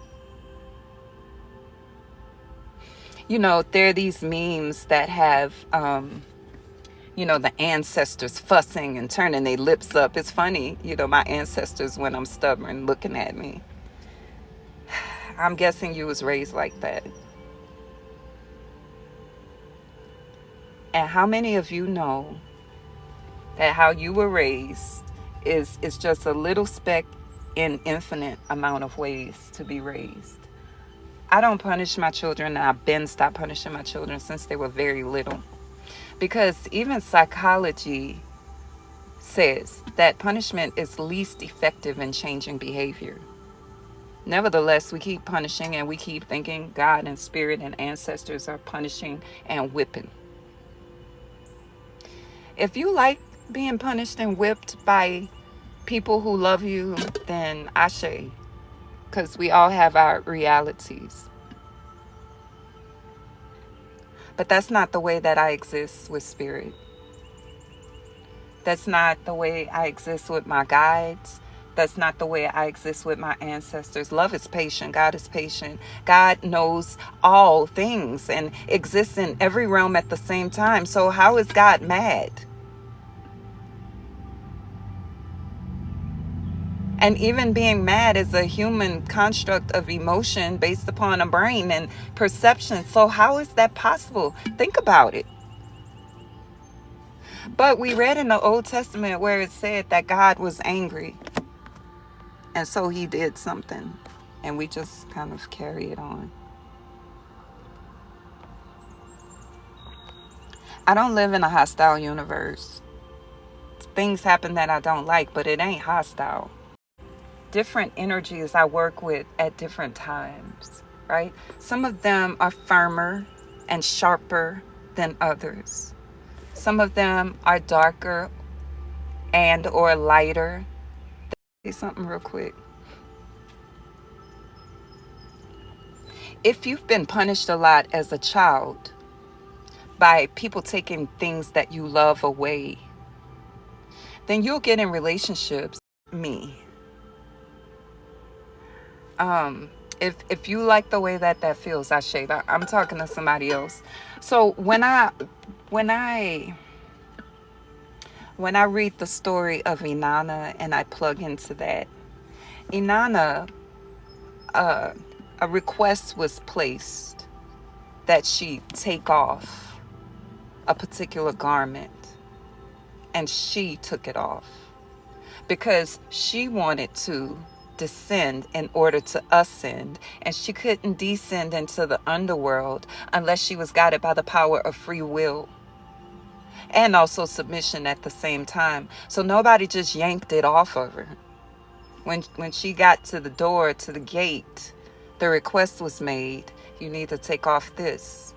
You know, there are these memes that have, the ancestors fussing and turning their lips up. It's funny, my ancestors, when I'm stubborn, looking at me. I'm guessing you was raised like that. And how many of you know that how you were raised is just a little speck in infinite amount of ways to be raised? I don't punish my children, and I've been stopped punishing my children since they were very little. Because even psychology says that punishment is least effective in changing behavior. Nevertheless, we keep punishing and we keep thinking God and spirit and ancestors are punishing and whipping. If you like being punished and whipped by people who love you, then ashe, because we all have our realities. But that's not the way that I exist with spirit. That's not the way I exist with my guides. That's not the way I exist with my ancestors. Love is patient. God is patient. God knows all things and exists in every realm at the same time. So how is God mad? And even being mad is a human construct of emotion based upon a brain and perception. So how is that possible? Think about it. But we read in the Old Testament where it said that God was angry. And so he did something. And we just kind of carry it on. I don't live in a hostile universe. Things happen that I don't like, but it ain't hostile. Different energies I work with at different times, right? Some of them are firmer and sharper than others. Some of them are darker and or lighter. Say something real quick. If you've been punished a lot as a child by people taking things that you love away, then you'll get in relationships. If you like the way that feels, I shade. I'm talking to somebody else. So when I read the story of Inanna and I plug into that, Inanna, a request was placed that she take off a particular garment, and she took it off because she wanted to descend in order to ascend, and she couldn't descend into the underworld unless she was guided by the power of free will and also submission at the same time. So nobody just yanked it off of her. When she got to the door, to the gate, the request was made, you need to take off this.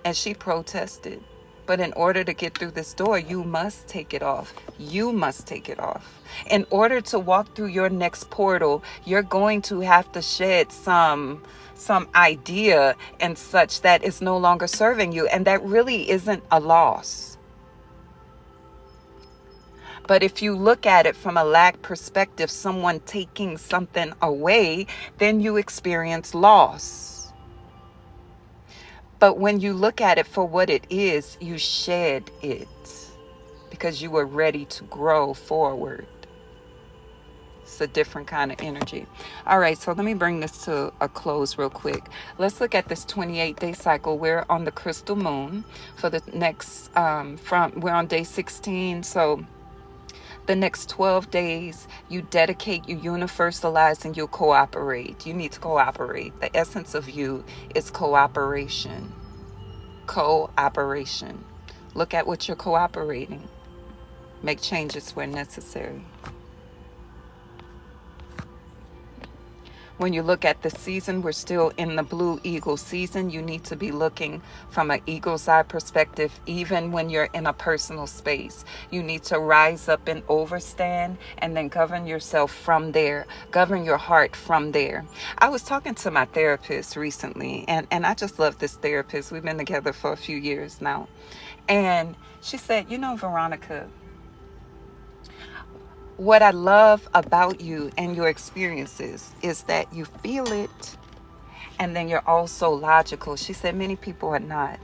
And she protested. But in order to get through this door, you must take it off. You must take it off. In order to walk through your next portal, you're going to have to shed some idea and such that is no longer serving you. And that really isn't a loss. But if you look at it from a lack perspective, someone taking something away, then you experience loss. But when you look at it for what it is, you shed it because you were ready to grow forward. It's a different kind of energy. All right, so let me bring this to a close real quick. Let's look at this 28-day cycle. We're on the crystal moon for the next, we're on day 16. So the next 12 days, you dedicate, you universalize, and you cooperate. You need to cooperate. The essence of you is cooperation. Cooperation. Look at what you're cooperating. Make changes where necessary. When you look at the season, we're still in the blue eagle season. You need to be looking from an eagle's eye perspective, even when you're in a personal space. You need to rise up and overstand and then govern yourself from there. Govern your heart from there. I was talking to my therapist recently, and I just love this therapist. We've been together for a few years now. And she said, you know, Veronica, what I love about you and your experiences is that you feel it and then you're also logical. She said many people are not.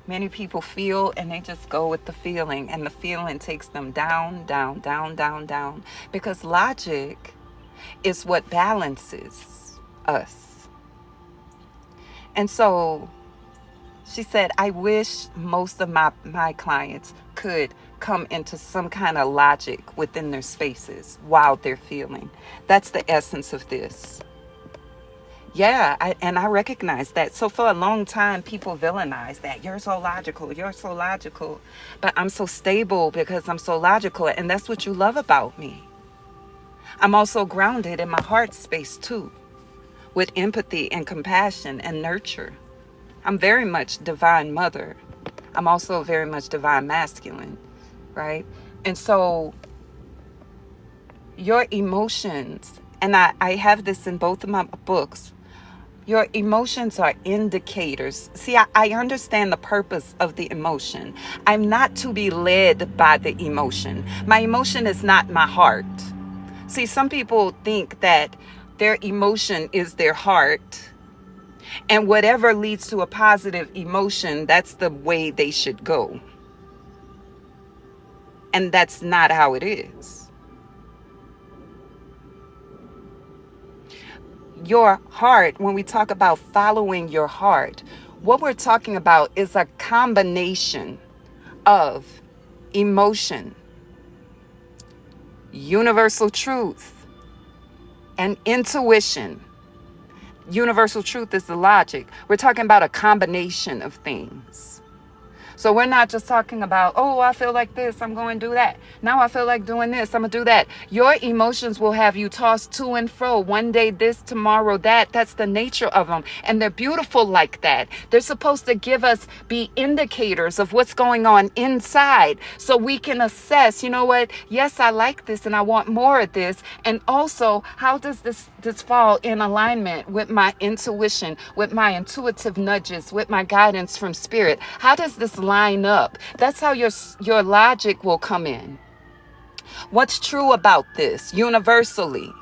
Many people feel and they just go with the feeling, and the feeling takes them down, down, down, down, down. Because logic is what balances us. And so she said, I wish most of my clients could come into some kind of logic within their spaces while they're feeling. That's the essence of this. Yeah, I recognize that. So for a long time, people villainize that. You're so logical. You're so logical. But I'm so stable because I'm so logical. And that's what you love about me. I'm also grounded in my heart space too, with empathy and compassion and nurture. I'm very much divine mother. I'm also very much divine masculine, right? And so your emotions, and I have this in both of my books, your emotions are indicators. See, I understand the purpose of the emotion. I'm not to be led by the emotion. My emotion is not my heart. See, some people think that their emotion is their heart, and whatever leads to a positive emotion, that's the way they should go. And that's not how it is. Your heart, when we talk about following your heart, what we're talking about is a combination of emotion, universal truth, and intuition. Universal truth is the logic. We're talking about a combination of things. So we're not just talking about, oh, I feel like this, I'm going to do that. Now I feel like doing this, I'm going to do that. Your emotions will have you tossed to and fro. One day this, tomorrow that. That's the nature of them. And they're beautiful like that. They're supposed to be indicators of what's going on inside so we can assess, you know what? Yes, I like this and I want more of this. And also, how does this fall in alignment with my intuition, with my intuitive nudges, with my guidance from spirit? How does this line up? That's how your logic will come in. What's true about this universally?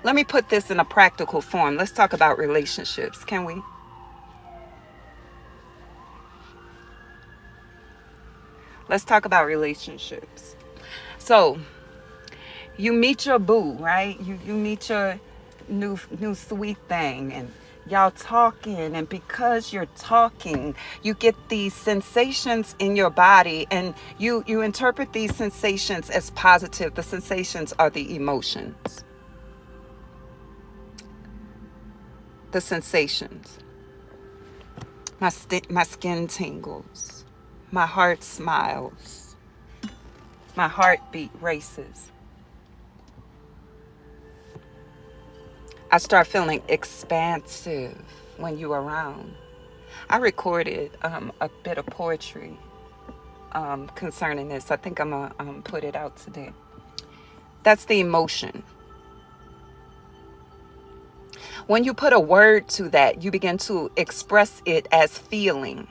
Let me put this in a practical form. Let's talk about relationships, can we? Let's talk about relationships. So you meet your boo, right? You meet your new sweet thing, and y'all talking, and because you're talking, you get these sensations in your body, and you interpret these sensations as positive. The sensations are the emotions. The sensations. My skin tingles. My heart smiles. My heartbeat races. I start feeling expansive when you're around. I recorded a bit of poetry concerning this. I think I'm going to put it out today. That's the emotion. When you put a word to that, you begin to express it as feeling.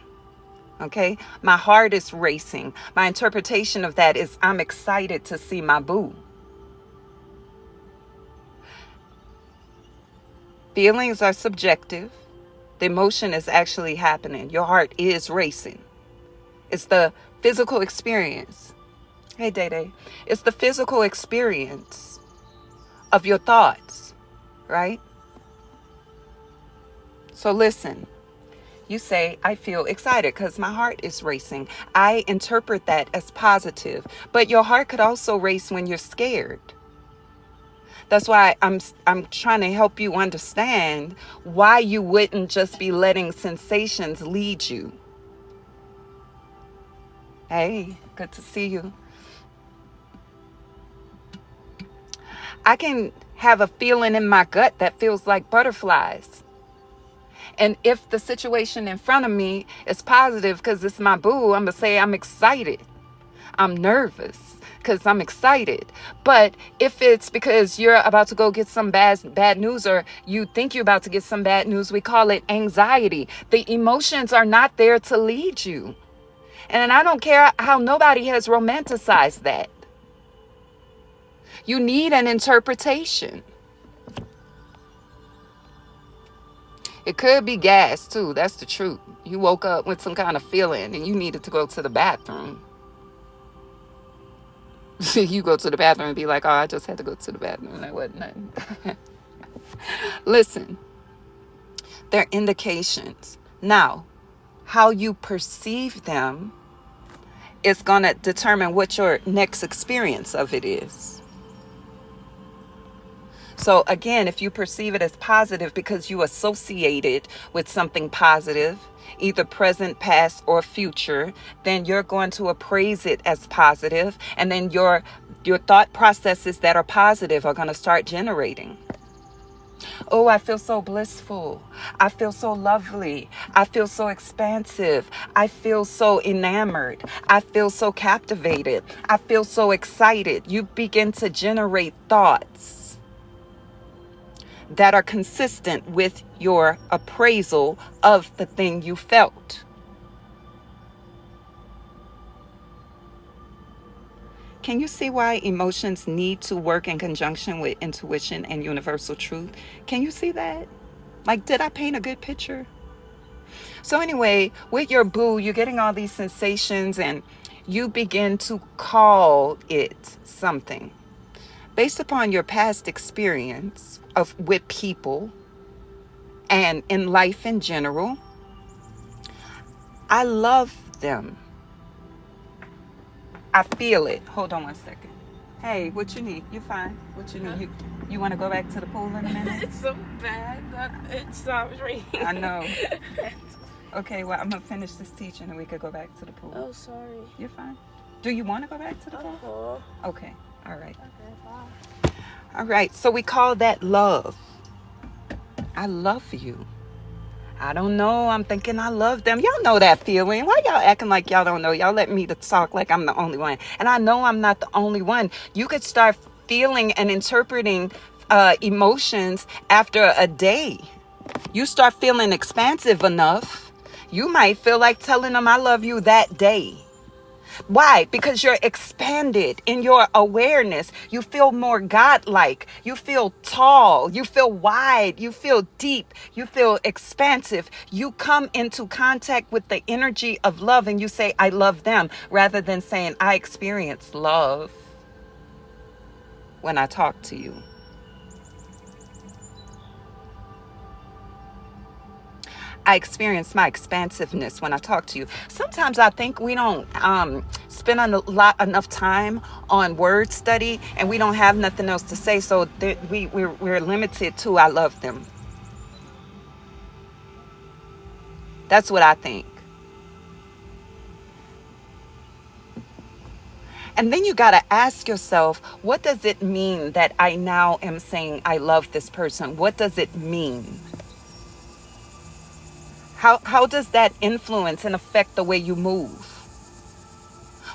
Okay? My heart is racing. My interpretation of that is I'm excited to see my boo. Feelings are subjective. The emotion is actually happening. Your heart is racing. It's the physical experience. Hey, Day Day. It's the physical experience of your thoughts, right? So listen. You say, I feel excited because my heart is racing. I interpret that as positive. But your heart could also race when you're scared. That's why I'm trying to help you understand why you wouldn't just be letting sensations lead you. Hey, good to see you. I can have a feeling in my gut that feels like butterflies. And if the situation in front of me is positive because it's my boo, I'm going to say I'm excited. I'm nervous because I'm excited. But if it's because you're about to go get some bad news, or you think you're about to get some bad news, we call it anxiety. The emotions are not there to lead you. And I don't care how nobody has romanticized that. You need an interpretation. It could be gas too. That's the truth. You woke up with some kind of feeling and you needed to go to the bathroom. You go to the bathroom and be like, oh, I just had to go to the bathroom. That wasn't nothing. Listen, they're indications. Now, how you perceive them is going to determine what your next experience of it is. So again, if you perceive it as positive because you associate it with something positive, either present, past, or future, then you're going to appraise it as positive. And then your thought processes that are positive are going to start generating. Oh, I feel so blissful. I feel so lovely. I feel so expansive. I feel so enamored. I feel so captivated. I feel so excited. You begin to generate thoughts that are consistent with your appraisal of the thing you felt. Can you see why emotions need to work in conjunction with intuition and universal truth? Can you see that? Like, did I paint a good picture? So anyway, with your boo, you're getting all these sensations and you begin to call it something. Based upon your past experience with people and in life in general, I love them. I feel it. Hold on one second. Hey, what you need? You fine? What you need? You want to go back to the pool in a minute? It's so bad that it stops raining. I know. Okay, well, I'm going to finish this teaching and we could go back to the pool. Oh, sorry. You're fine. Do you want to go back to the pool? Okay. All right. Okay, bye. All right. So we call that love. I love you. I don't know. I'm thinking I love them. Y'all know that feeling. Why y'all acting like y'all don't know? Y'all let me to talk like I'm the only one. And I know I'm not the only one. You could start feeling and interpreting emotions after a day. You start feeling expansive enough, you might feel like telling them I love you that day. Why? Because you're expanded in your awareness. You feel more godlike. You feel tall. You feel wide. You feel deep. You feel expansive. You come into contact with the energy of love and you say, I love them, rather than saying, I experience love when I talk to you. I experience my expansiveness when I talk to you. Sometimes I think we don't spend enough time on word study and we don't have nothing else to say. So we're limited to I love them. That's what I think. And then you got to ask yourself, what does it mean that I now am saying I love this person? What does it mean? How does that influence and affect the way you move?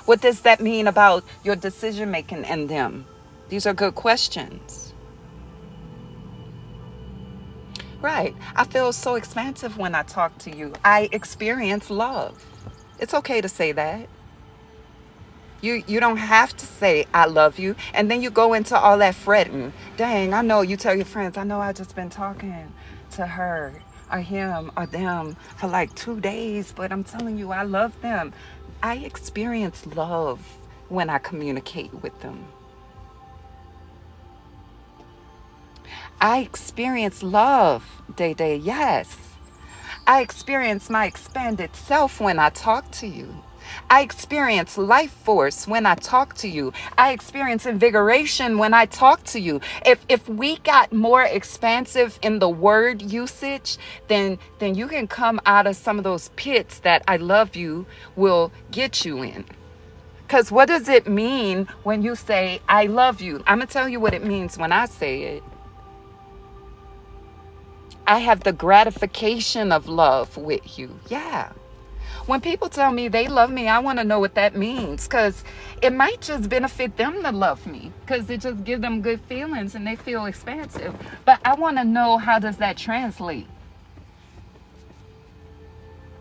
What does that mean about your decision making and them? These are good questions. Right. I feel so expansive when I talk to you. I experience love. It's okay to say that. You don't have to say I love you. And then you go into all that fretting. Dang, I know you tell your friends, I know I just been talking to her. or him or them for like 2 days, but I'm telling you, I love them. I experience love when I communicate with them. I experience love, Day Day, yes. I experience my expanded self when I talk to you. I experience life force when I talk to you. I experience invigoration when I talk to you. If we got more expansive in the word usage, then you can come out of some of those pits that I love you will get you in. Because what does it mean when you say, I love you? I'm going to tell you what it means when I say it. I have the gratification of love with you. Yeah. When people tell me they love me, I want to know what that means, because it might just benefit them to love me because it just gives them good feelings and they feel expansive. But I want to know, how does that translate?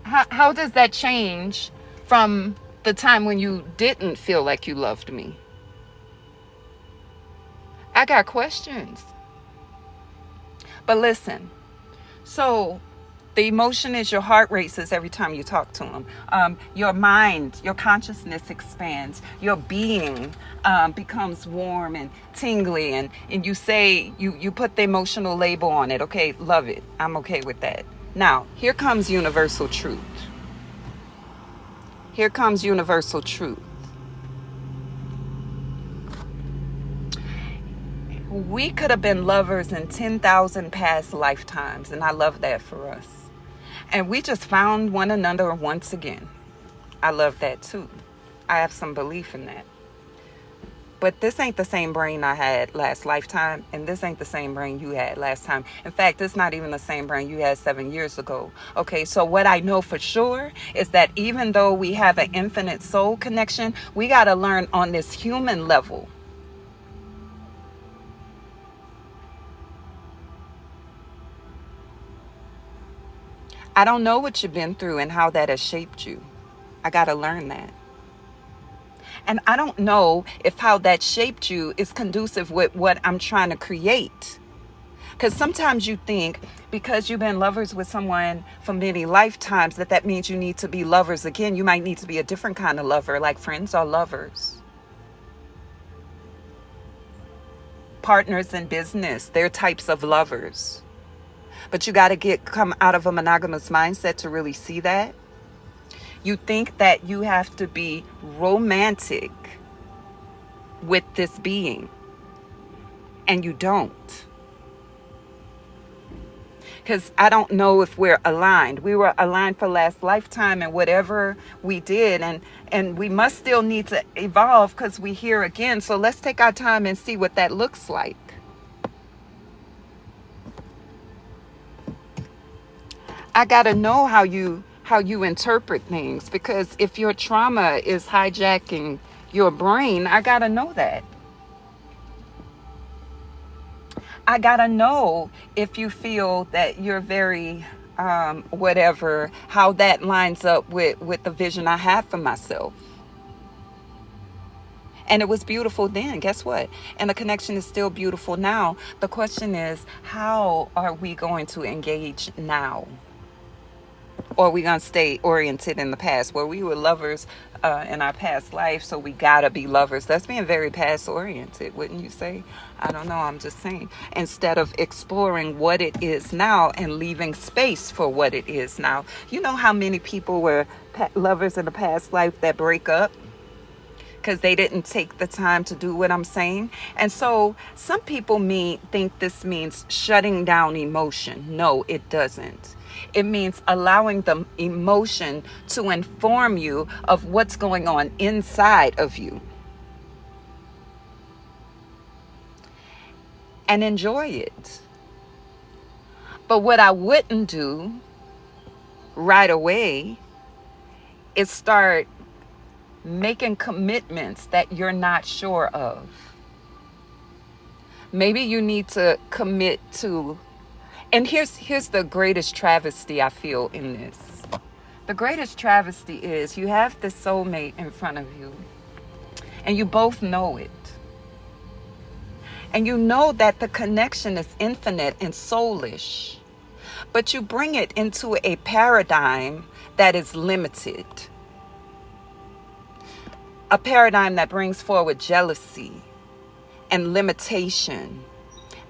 How does that change from the time when you didn't feel like you loved me? I got questions. But listen. So the emotion is your heart races every time you talk to them. Your mind, your consciousness expands. Your being becomes warm and tingly. And you say, you put the emotional label on it. Okay, love it. I'm okay with that. Now, here comes universal truth. Here comes universal truth. We could have been lovers in 10,000 past lifetimes, and I love that for us. And we just found one another once again. I love that too. I have some belief in that. But this ain't the same brain I had last lifetime, and this ain't the same brain you had last time. In fact, it's not even the same brain you had 7 years ago. Okay, so what I know for sure is that even though we have an infinite soul connection, we got to learn on this human level. I don't know what you've been through and how that has shaped you. I got to learn that. And I don't know if how that shaped you is conducive with what I'm trying to create. Because sometimes you think because you've been lovers with someone for many lifetimes that means you need to be lovers again. You might need to be a different kind of lover, like friends or lovers. Partners in business, they're types of lovers. But you got to come out of a monogamous mindset to really see that. You think that you have to be romantic with this being, and you don't. Because I don't know if we're aligned. We were aligned for last lifetime and whatever we did, and we must still need to evolve because we're here again. So let's take our time and see what that looks like. I got to know how you interpret things, because if your trauma is hijacking your brain, I got to know that. I got to know if you feel that you're very whatever, how that lines up with the vision I have for myself. And it was beautiful then. Guess what? And the connection is still beautiful now. The question is, how are we going to engage now? Or are we going to stay oriented in the past, where we were lovers in our past life, so we got to be lovers? That's being very past oriented, wouldn't you say? I don't know. I'm just saying. Instead of exploring what it is now and leaving space for what it is now. You know how many people were lovers in the past life that break up? Because they didn't take the time to do what I'm saying. And so some people think this means shutting down emotion. No, it doesn't. It means allowing the emotion to inform you of what's going on inside of you. And enjoy it. But what I wouldn't do right away is start making commitments that you're not sure of. Maybe you need to commit to, and here's the greatest travesty I feel in this. The greatest travesty is you have this soulmate in front of you, and you both know it. And you know that the connection is infinite and soulish. but you bring it into a paradigm that is limited. A paradigm that brings forward jealousy and limitation,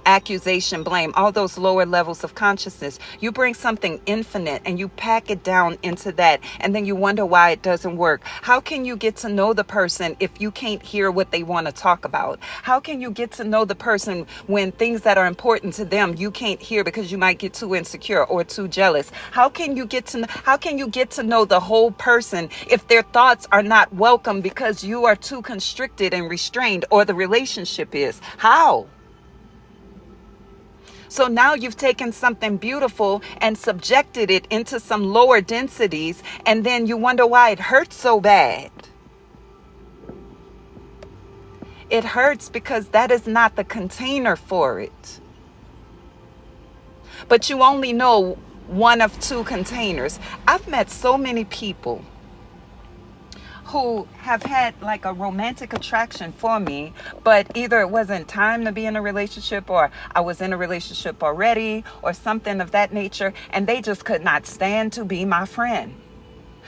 accusation, blame, all those lower levels of consciousness. You bring something infinite and you pack it down into that, and then you wonder why it doesn't work. How can you get to know the person if you can't hear what they want to talk about? How can you get to know the person when things that are important to them you can't hear because you might get too insecure or too jealous? How can you get to know the whole person if their thoughts are not welcome because you are too constricted and restrained, or the relationship is? How? So now you've taken something beautiful and subjected it into some lower densities, and then you wonder why it hurts so bad. It hurts because that is not the container for it. But you only know one of two containers. I've met so many people who have had like a romantic attraction for me, but either it wasn't time to be in a relationship, or I was in a relationship already, or something of that nature, and they just could not stand to be my friend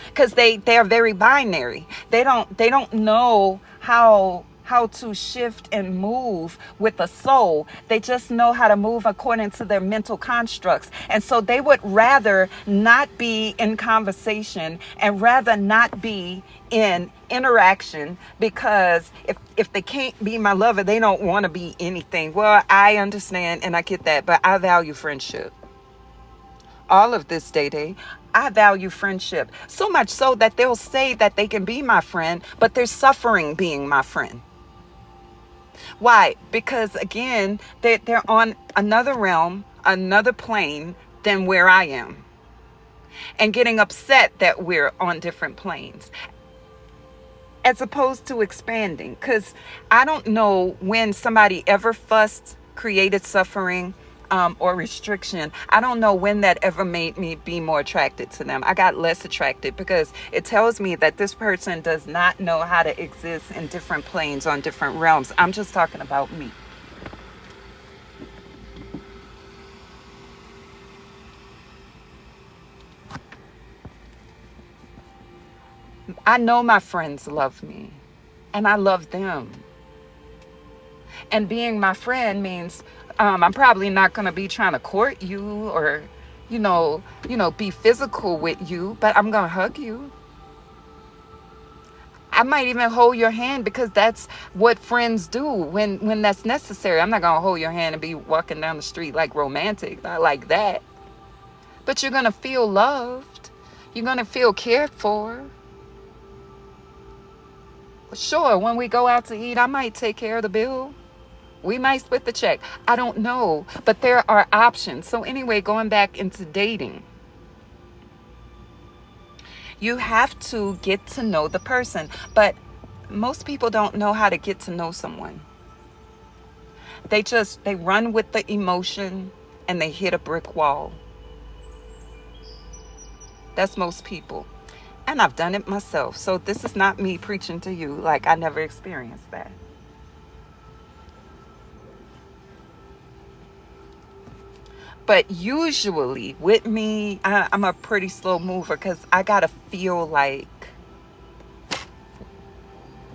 because they're very binary. They don't know how to shift and move with a soul. They just know how to move according to their mental constructs. And so they would rather not be in conversation and rather not be in interaction, because if they can't be my lover, they don't want to be anything. Well, I understand and I get that, but I value friendship. All of this, Day, I value friendship so much so that they'll say that they can be my friend, but they're suffering being my friend. Why? Because again, they're on another realm, another plane than where I am, and getting upset that we're on different planes, as opposed to expanding. Because I don't know when somebody ever fussed, created suffering, or restriction. I don't know when that ever made me be more attracted to them. I got less attracted because it tells me that this person does not know how to exist in different planes, on different realms. I'm just talking about me. I know my friends love me, and I love them. And being my friend means I'm probably not going to be trying to court you or, be physical with you, but I'm going to hug you. I might even hold your hand because that's what friends do when that's necessary. I'm not going to hold your hand and be walking down the street like romantic, not like that. But you're going to feel loved. You're going to feel cared for. Sure, when we go out to eat, I might take care of the bill. We might split the check. I don't know. But there are options. So anyway, going back into dating, you have to get to know the person. But most people don't know how to get to know someone. They run with the emotion and they hit a brick wall. That's most people. And I've done it myself. So this is not me preaching to you like I never experienced that. But usually with me, I'm a pretty slow mover because I got to feel like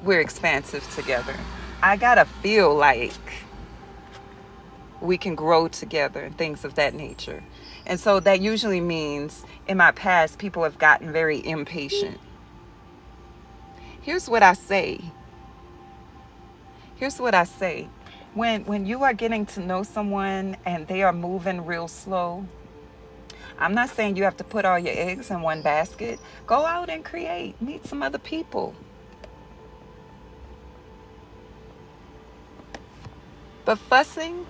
we're expansive together. I got to feel like we can grow together and things of that nature. And so that usually means in my past, people have gotten very impatient. Here's what I say. When you are getting to know someone and they are moving real slow, I'm not saying you have to put all your eggs in one basket. Go out and create. Meet some other people. But fussing,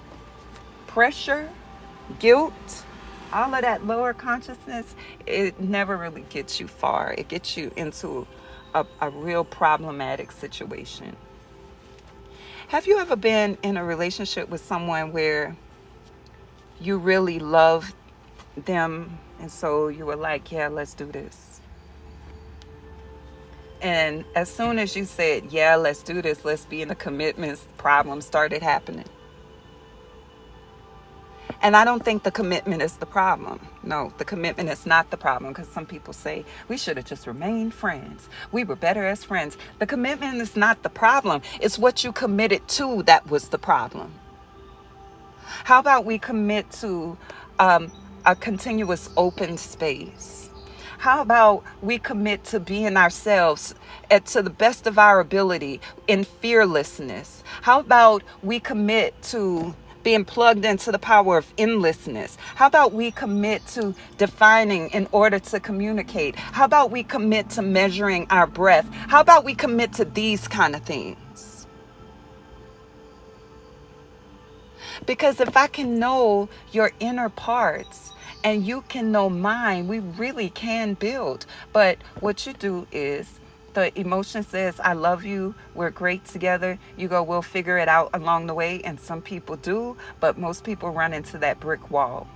pressure, guilt, all of that lower consciousness, it never really gets you far. It gets you into a real problematic situation. Have you ever been in a relationship with someone where you really love them, and so you were like, yeah, let's do this? And as soon as you said, yeah, let's do this, let's be in a commitment, problems started happening. And I don't think the commitment is the problem. No, the commitment is not the problem, because some people say we should have just remained friends. We were better as friends. The commitment is not the problem. It's what you committed to that was the problem. How about we commit to a continuous open space? How about we commit to being ourselves to the best of our ability in fearlessness? How about we commit to being plugged into the power of endlessness? How about we commit to defining in order to communicate? How about we commit to measuring our breath? How about we commit to these kind of things? Because if I can know your inner parts and you can know mine, we really can build. But what you do is, the emotion says, I love you, we're great together. You go, we'll figure it out along the way. And some people do, but most people run into that brick wall.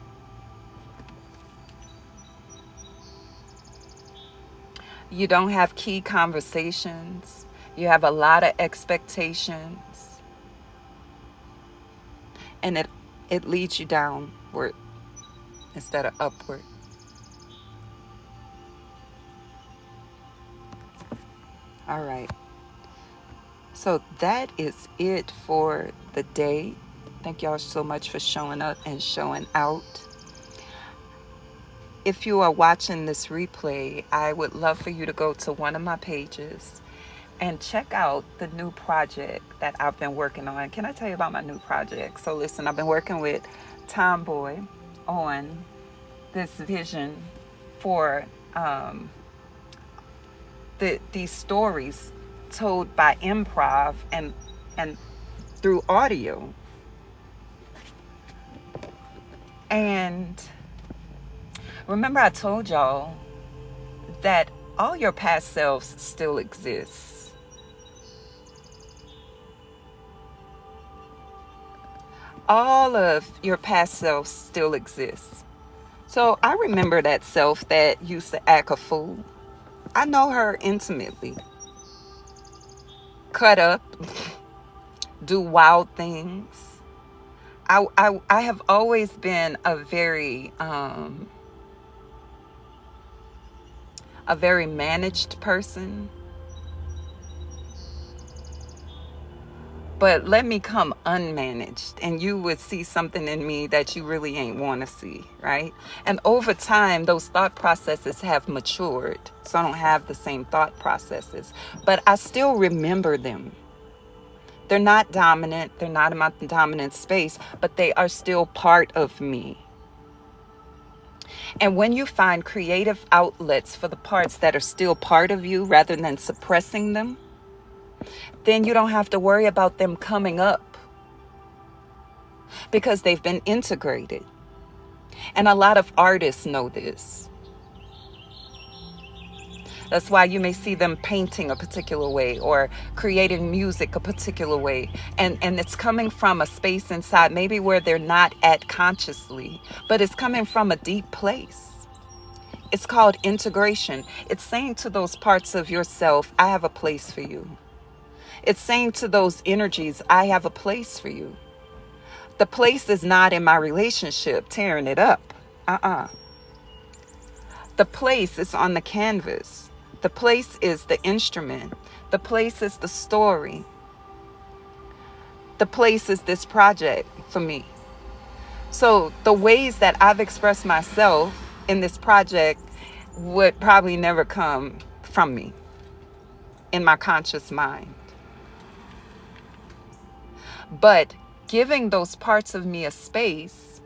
You don't have key conversations. You have a lot of expectations. And it leads you downward instead of upward. All right. So that is it for the day. Thank y'all so much for showing up and showing out. If you are watching this replay, I would love for you to go to one of my pages and check out the new project that I've been working on. Can I tell you about my new project? So listen, I've been working with Tomboy on this vision for these stories told by improv and through audio. And remember, I told y'all that all your past selves still exist. All of your past selves still exists. So I remember that self that used to act a fool. I know her intimately. Cut up, do wild things. I have always been a very managed person. But let me come unmanaged and you would see something in me that you really ain't want to see, right? And over time, those thought processes have matured. So I don't have the same thought processes, but I still remember them. They're not dominant. They're not in my dominant space, but they are still part of me. And when you find creative outlets for the parts that are still part of you rather than suppressing them, then you don't have to worry about them coming up because they've been integrated. And a lot of artists know this. That's why you may see them painting a particular way or creating music a particular way. And it's coming from a space inside, maybe where they're not at consciously, but it's coming from a deep place. It's called integration. It's saying to those parts of yourself, I have a place for you. It's saying to those energies, I have a place for you. The place is not in my relationship, tearing it up. The place is on the canvas. The place is the instrument. The place is the story. The place is this project for me. So the ways that I've expressed myself in this project would probably never come from me in my conscious mind. But giving those parts of me a space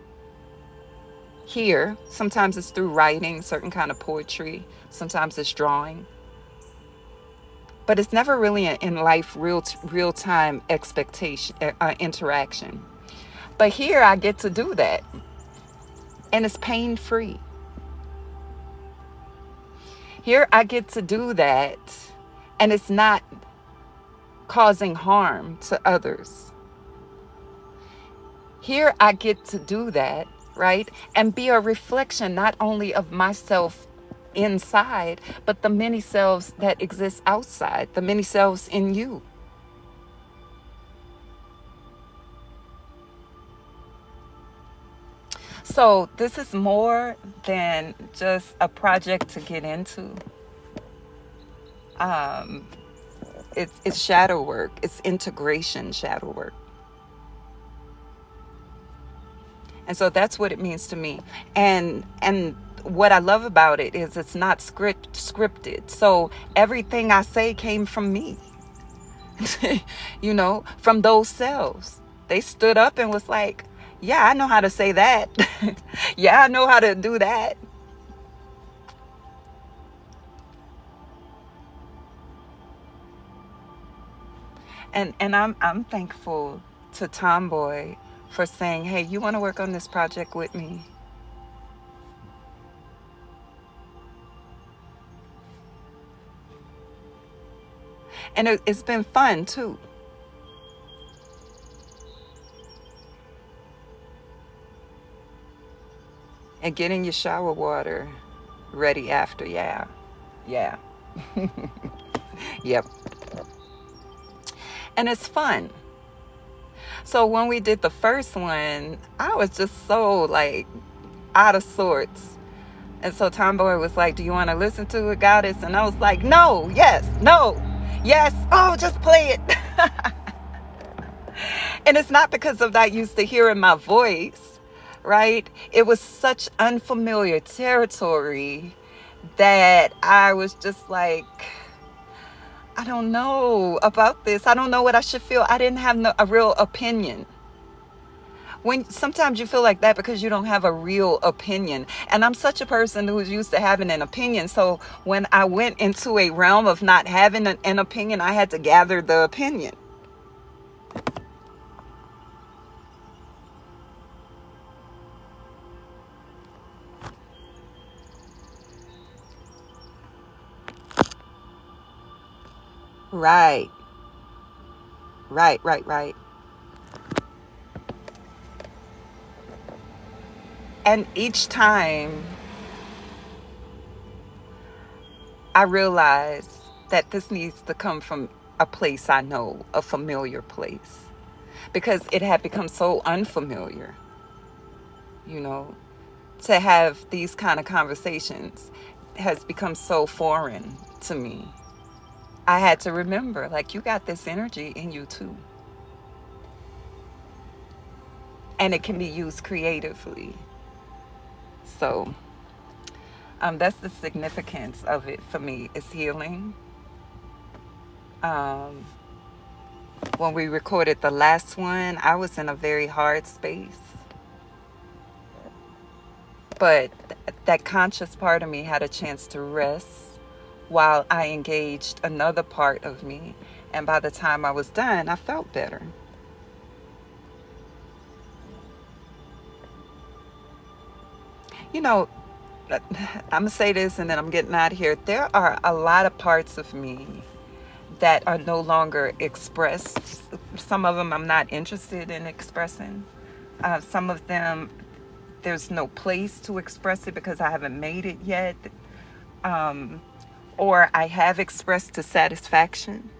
here, sometimes it's through writing, certain kind of poetry, sometimes it's drawing. But it's never really in life real-time interaction. But here I get to do that. And it's pain-free. Here I get to do that and it's not causing harm to others. Here I get to do that, right? And be a reflection not only of myself inside, but the many selves that exist outside, the many selves in you. So this is more than just a project to get into. Um, it's shadow work. It's integration shadow work. And so that's what it means to me. And what I love about it is it's not scripted. So everything I say came from me. You know, from those cells. They stood up and was like, yeah, I know how to say that. Yeah, I know how to do that. And I'm thankful to Tomboy for saying, hey, you want to work on this project with me? And it's been fun too. And getting your shower water ready after, yeah. Yeah. Yep. And it's fun. So when we did the first one, I was just so like out of sorts. And so Tomboy was like, do you want to listen to it, Goddess? And I was like, no, yes, no, yes. Oh, just play it. And it's not because of that used to hearing my voice, right? It was such unfamiliar territory that I was just like, I don't know about this. I don't know what I should feel. I didn't have a real opinion. When sometimes you feel like that because you don't have a real opinion. And I'm such a person who's used to having an opinion. So when I went into a realm of not having an opinion, I had to gather the opinion. Right, right. And each time I realize that this needs to come from a place I know, a familiar place, because it had become so unfamiliar, you know, to have these kind of conversations has become so foreign to me. I had to remember, like, you got this energy in you too. And it can be used creatively. So that's the significance of it for me, is healing. Um, when we recorded the last one, I was in a very hard space. But that conscious part of me had a chance to rest while I engaged another part of me. And by the time I was done, I felt better. You know, I'm going to say this and then I'm getting out of here. There are a lot of parts of me that are no longer expressed. Some of them I'm not interested in expressing. Some of them, there's no place to express it because I haven't made it yet. Or I have expressed to satisfaction.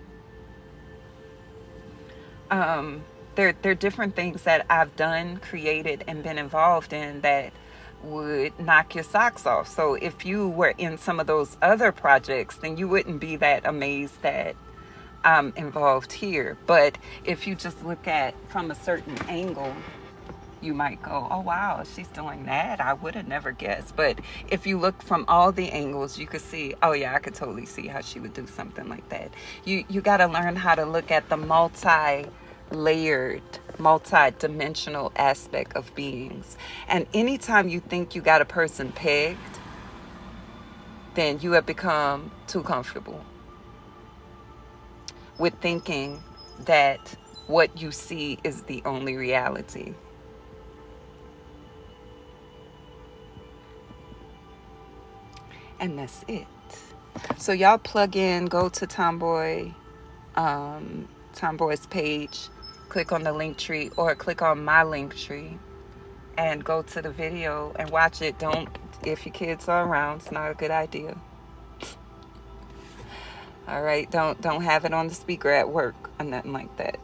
There are different things that I've done, created, and been involved in that would knock your socks off. So if you were in some of those other projects, then you wouldn't be that amazed that I'm involved here. But if you just look at from a certain angle, you might go, oh wow, she's doing that. I would have never guessed. But if you look from all the angles, you could see, oh yeah, I could totally see how she would do something like that. You got to learn how to look at the multi-layered, multi-dimensional aspect of beings. And anytime you think you got a person pegged, then you have become too comfortable with thinking that what you see is the only reality. And that's it. So y'all plug in, go to Tomboy's page, click on the link tree or click on my link tree and go to the video and watch it. Don't, if your kids are around, it's not a good idea. All right, don't have it on the speaker at work or nothing like that.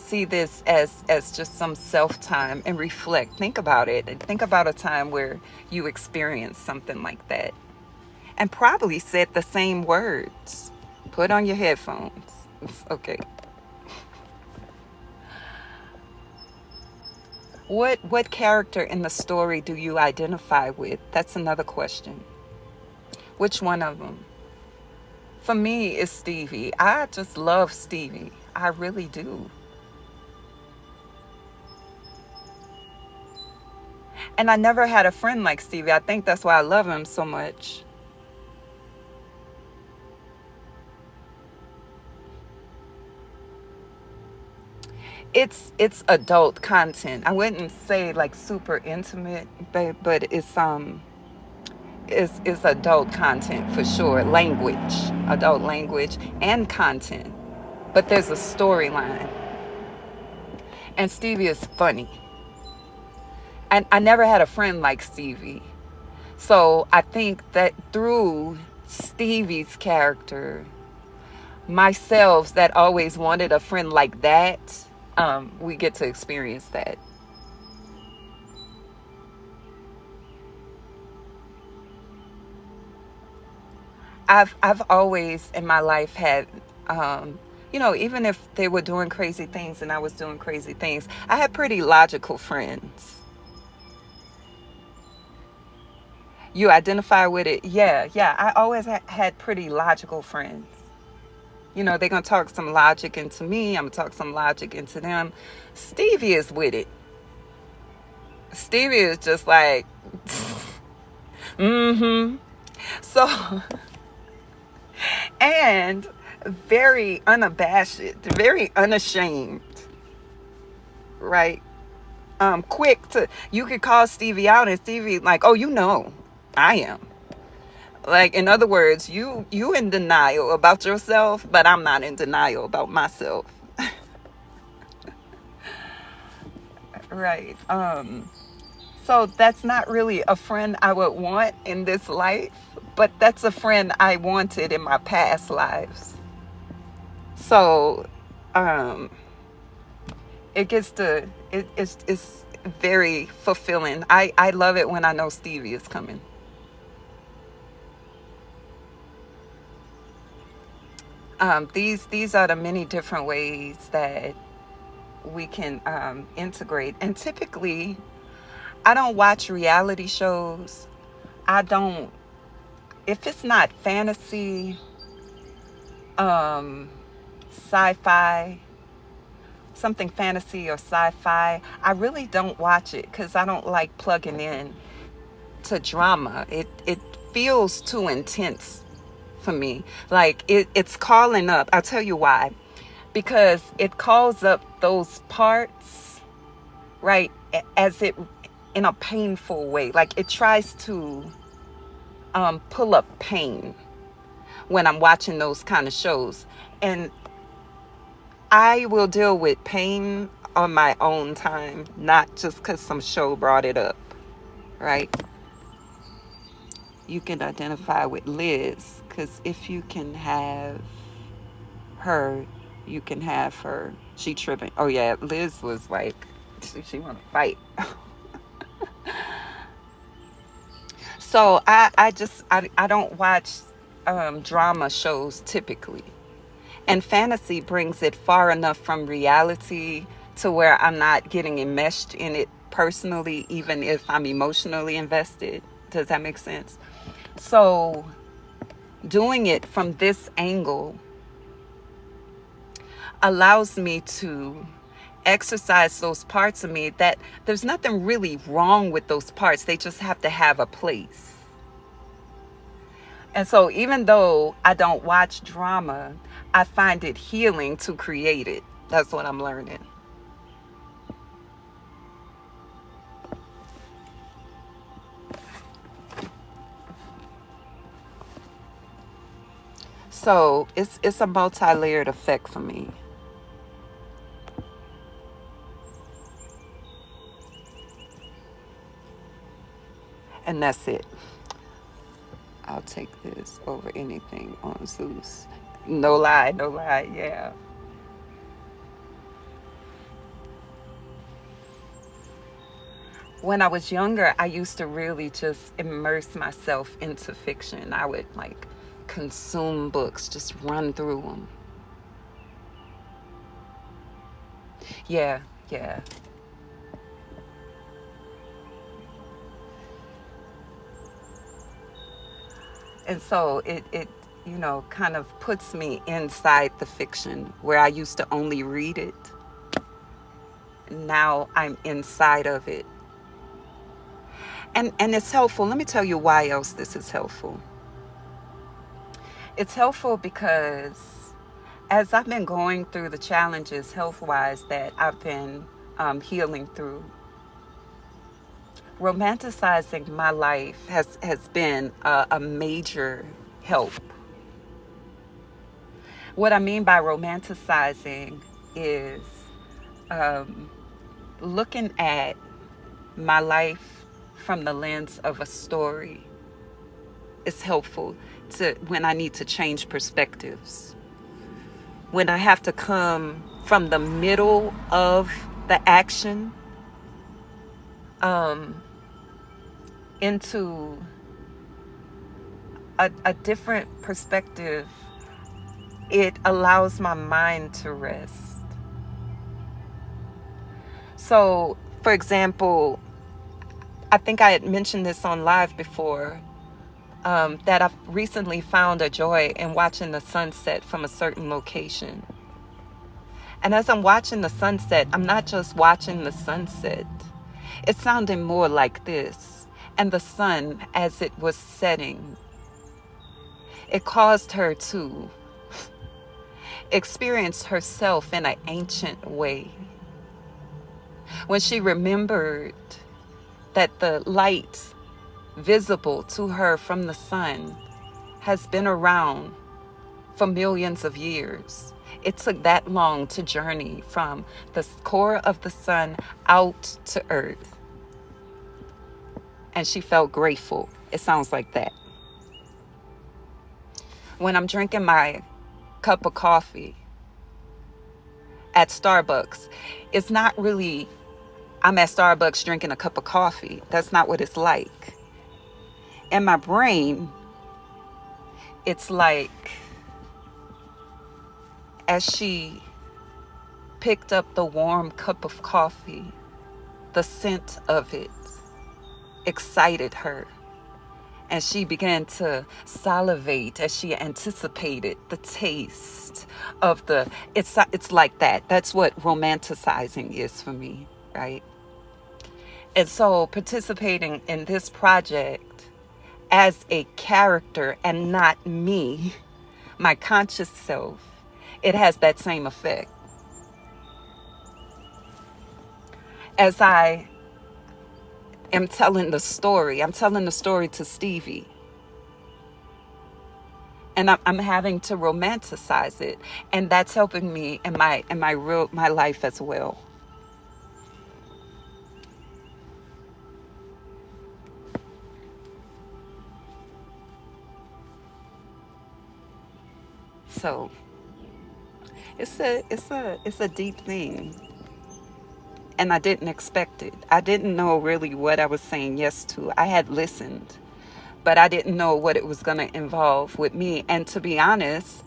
see this as just some self time and reflect. Think about it. Think about a time where you experienced something like that and probably said the same words. Put on your headphones. Okay. What character in the story do you identify with? That's another question. Which one of them? For me, it's Stevie. I just love Stevie. I really do. And I never had a friend like Stevie. I think that's why I love him so much. It's adult content. I wouldn't say like super intimate, but it's adult content for sure. Language, adult language and content. But there's a storyline. And Stevie is funny. And I never had a friend like Stevie. So I think that through Stevie's character, myself that always wanted a friend like that, we get to experience that. I've always in my life had, even if they were doing crazy things and I was doing crazy things, I had pretty logical friends. You identify with it? Yeah. I always had pretty logical friends. They're going to talk some logic into me. I'm going to talk some logic into them. Stevie is with it. Stevie is just like, mm-hmm. So, and very unabashed, very unashamed, right? Quick to, you could call Stevie out and Stevie like, oh, I am. Like, in other words, you in denial about yourself, but I'm not in denial about myself. Right. So that's not really a friend I would want in this life, but that's a friend I wanted in my past lives. So, it's very fulfilling. I love it when I know Stevie is coming. These are the many different ways that we can integrate. And typically, I don't watch reality shows. I don't, if it's not fantasy, sci-fi, something fantasy or sci-fi, I really don't watch it because I don't like plugging in to drama. It feels too intense for me. Like it's calling up. I'll tell you why. Because it calls up those parts, right, as it in a painful way. Like it tries to pull up pain when I'm watching those kind of shows. And I will deal with pain on my own time, not just because some show brought it up, right? You can identify with Liz, because if you can have her, you can have her. She tripping. Oh yeah, Liz was like, she want to fight. So I don't watch drama shows typically. And fantasy brings it far enough from reality to where I'm not getting enmeshed in it personally, even if I'm emotionally invested. Does that make sense? So doing it from this angle allows me to exercise those parts of me that there's nothing really wrong with those parts. They just have to have a place. And so even though I don't watch drama, I find it healing to create it. That's what I'm learning. So it's a multi-layered effect for me. And that's it. I'll take this over anything on Zeus. No lie, yeah. When I was younger, I used to really just immerse myself into fiction. I would like consume books, just run through them. Yeah, yeah. And so it kind of puts me inside the fiction where I used to only read it. Now I'm inside of it. And it's helpful. Let me tell you why else this is helpful. It's helpful because as I've been going through the challenges health-wise that I've been healing through, romanticizing my life has been a major help. What I mean by romanticizing is looking at my life from the lens of a story. It's helpful to when I need to change perspectives. When I have to come from the middle of the action into a different perspective, it allows my mind to rest. So, for example, I think I had mentioned this on live before, that I've recently found a joy in watching the sunset from a certain location. And as I'm watching the sunset, I'm not just watching the sunset. It sounded more like this. And the sun, as it was setting, it caused her to experience herself in an ancient way. When she remembered that the light visible to her from the sun has been around for millions of years. It took that long to journey from the core of the sun out to earth. And she felt grateful. It sounds like that. When I'm drinking my cup of coffee at Starbucks, it's not really, I'm at Starbucks drinking a cup of coffee. That's not what it's like. In my brain, it's like as she picked up the warm cup of coffee, the scent of it excited her. And she began to salivate as she anticipated the taste of it's like that. That's what romanticizing is for me, right? And so participating in this project as a character and not me, my conscious self, it has that same effect. As I am telling the story, I'm telling the story to Stevie. And I'm having to romanticize it. And that's helping me in my life as well. So it's a deep thing. And I didn't expect it. I didn't know really what I was saying yes to. I had listened, but I didn't know what it was going to involve with me. And to be honest,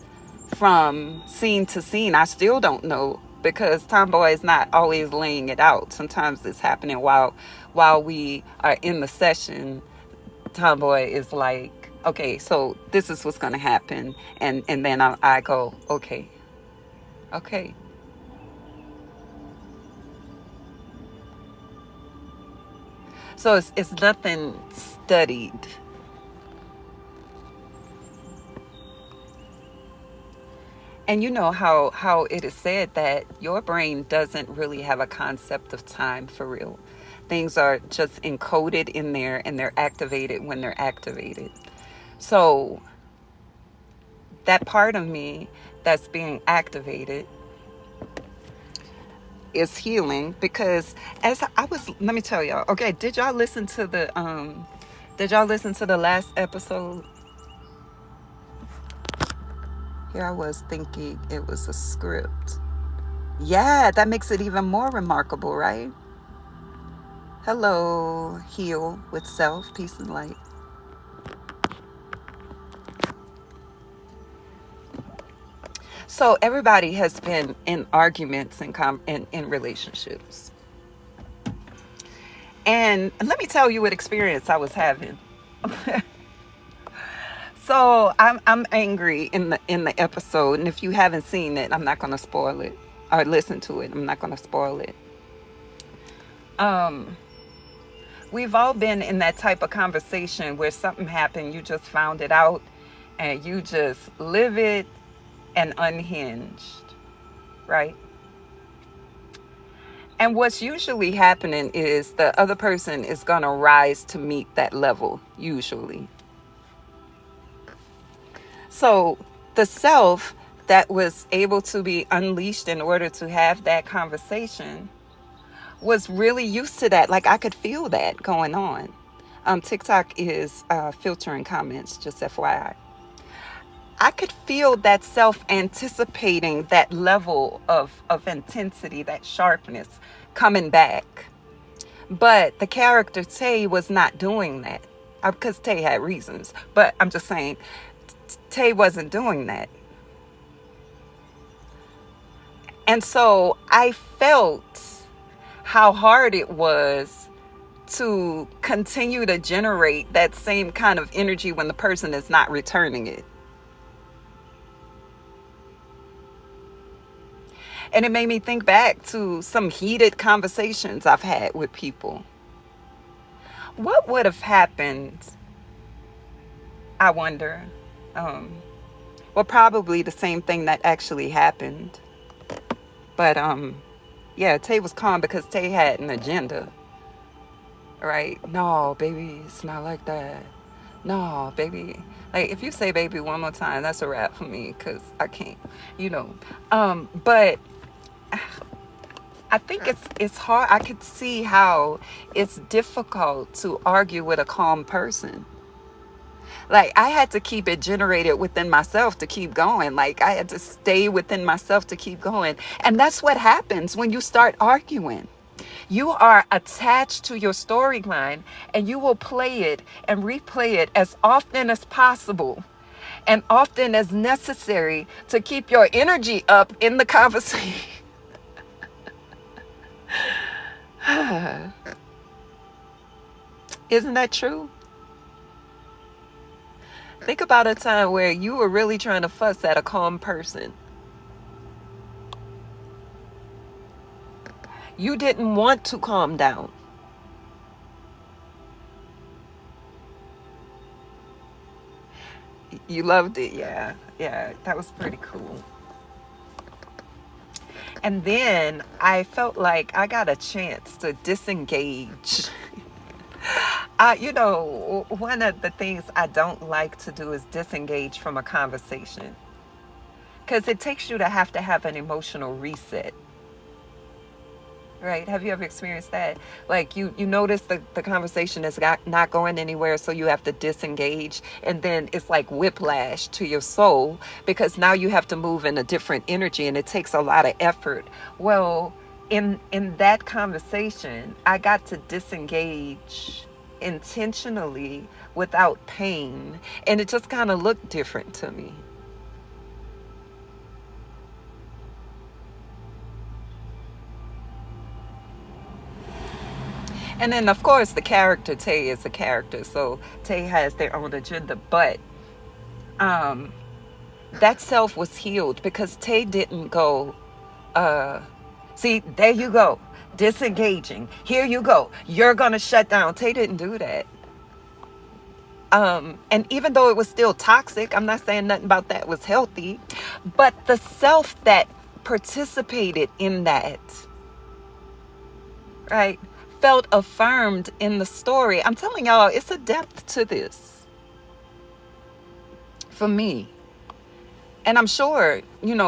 from scene to scene, I still don't know, because Tomboy is not always laying it out. Sometimes it's happening while we are in the session. Tomboy is like, okay, so this is what's going to happen. And then I go, okay. So it's nothing studied. And you know how it is said that your brain doesn't really have a concept of time for real. Things are just encoded in there and they're activated when they're activated. So that part of me that's being activated is healing, because as I was, let me tell y'all, okay, did y'all listen to the last episode? Here I was thinking it was a script. Yeah, that makes it even more remarkable, right? Hello, heal with self, peace and light. So everybody has been in arguments and in relationships. And let me tell you what experience I was having. So I'm angry in the episode, and if you haven't seen it, I'm not gonna spoil it. Or listen to it. I'm not gonna spoil it. Um we've all been in that type of conversation where something happened, you just found it out, and you just live it and unhinged, right? And what's usually happening is the other person is going to rise to meet that level, usually. So the self that was able to be unleashed in order to have that conversation was really used to that. Like I could feel that going on. TikTok is filtering comments, just FYI. I could feel that self anticipating that level of intensity, that sharpness coming back. But the character Tay was not doing that because Tay had reasons. But I'm just saying, Tay wasn't doing that. And so I felt how hard it was to continue to generate that same kind of energy when the person is not returning it. And it made me think back to some heated conversations I've had with people. What would have happened, I wonder? Well, probably the same thing that actually happened. But yeah, Tay was calm because Tay had an agenda. Right? No, baby, it's not like that. No, baby. Like, if you say baby one more time, that's a wrap for me because I can't, you know. But I think it's hard. I could see how it's difficult to argue with a calm person. Like I had to keep it generated within myself to keep going. Like I had to stay within myself to keep going. And that's what happens when you start arguing. You are attached to your storyline and you will play it and replay it as often as possible and often as necessary to keep your energy up in the conversation. Isn't that true? Think about a time where you were really trying to fuss at a calm person. You didn't want to calm down. You loved it, yeah. Yeah, that was pretty cool. And then I felt like I got a chance to disengage. One of the things I don't like to do is disengage from a conversation. Because it takes you to have an emotional reset. Right? Have you ever experienced that? Like you notice the conversation is not going anywhere, so you have to disengage. And then it's like whiplash to your soul because now you have to move in a different energy and it takes a lot of effort. Well, in that conversation, I got to disengage intentionally without pain. And it just kind of looked different to me. And then, of course, the character Tay is a character, so Tay has their own agenda. But that self was healed because Tay didn't go, see, there you go, disengaging. Here you go, you're going to shut down. Tay didn't do that. And even though it was still toxic, I'm not saying nothing about that was healthy, but the self that participated in that, right, felt affirmed in the story. I'm telling y'all, it's a depth to this for me. And I'm sure,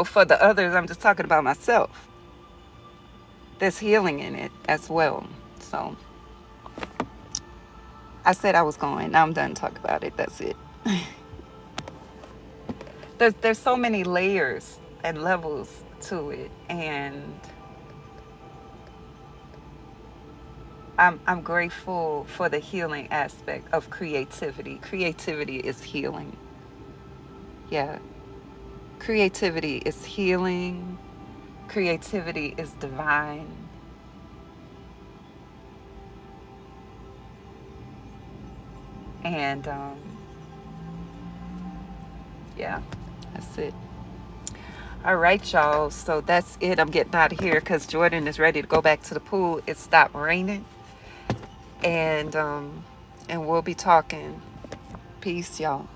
for the others, I'm just talking about myself. There's healing in it as well. So I said I was going. Now I'm done talking about it. That's it. There's so many layers and levels to it. And I'm grateful for the healing aspect of creativity. Creativity is healing. Yeah. Creativity is healing. Creativity is divine. And yeah, that's it. All right, y'all. So that's it. I'm getting out of here because Jordan is ready to go back to the pool. It stopped raining. And we'll be talking. Peace, y'all.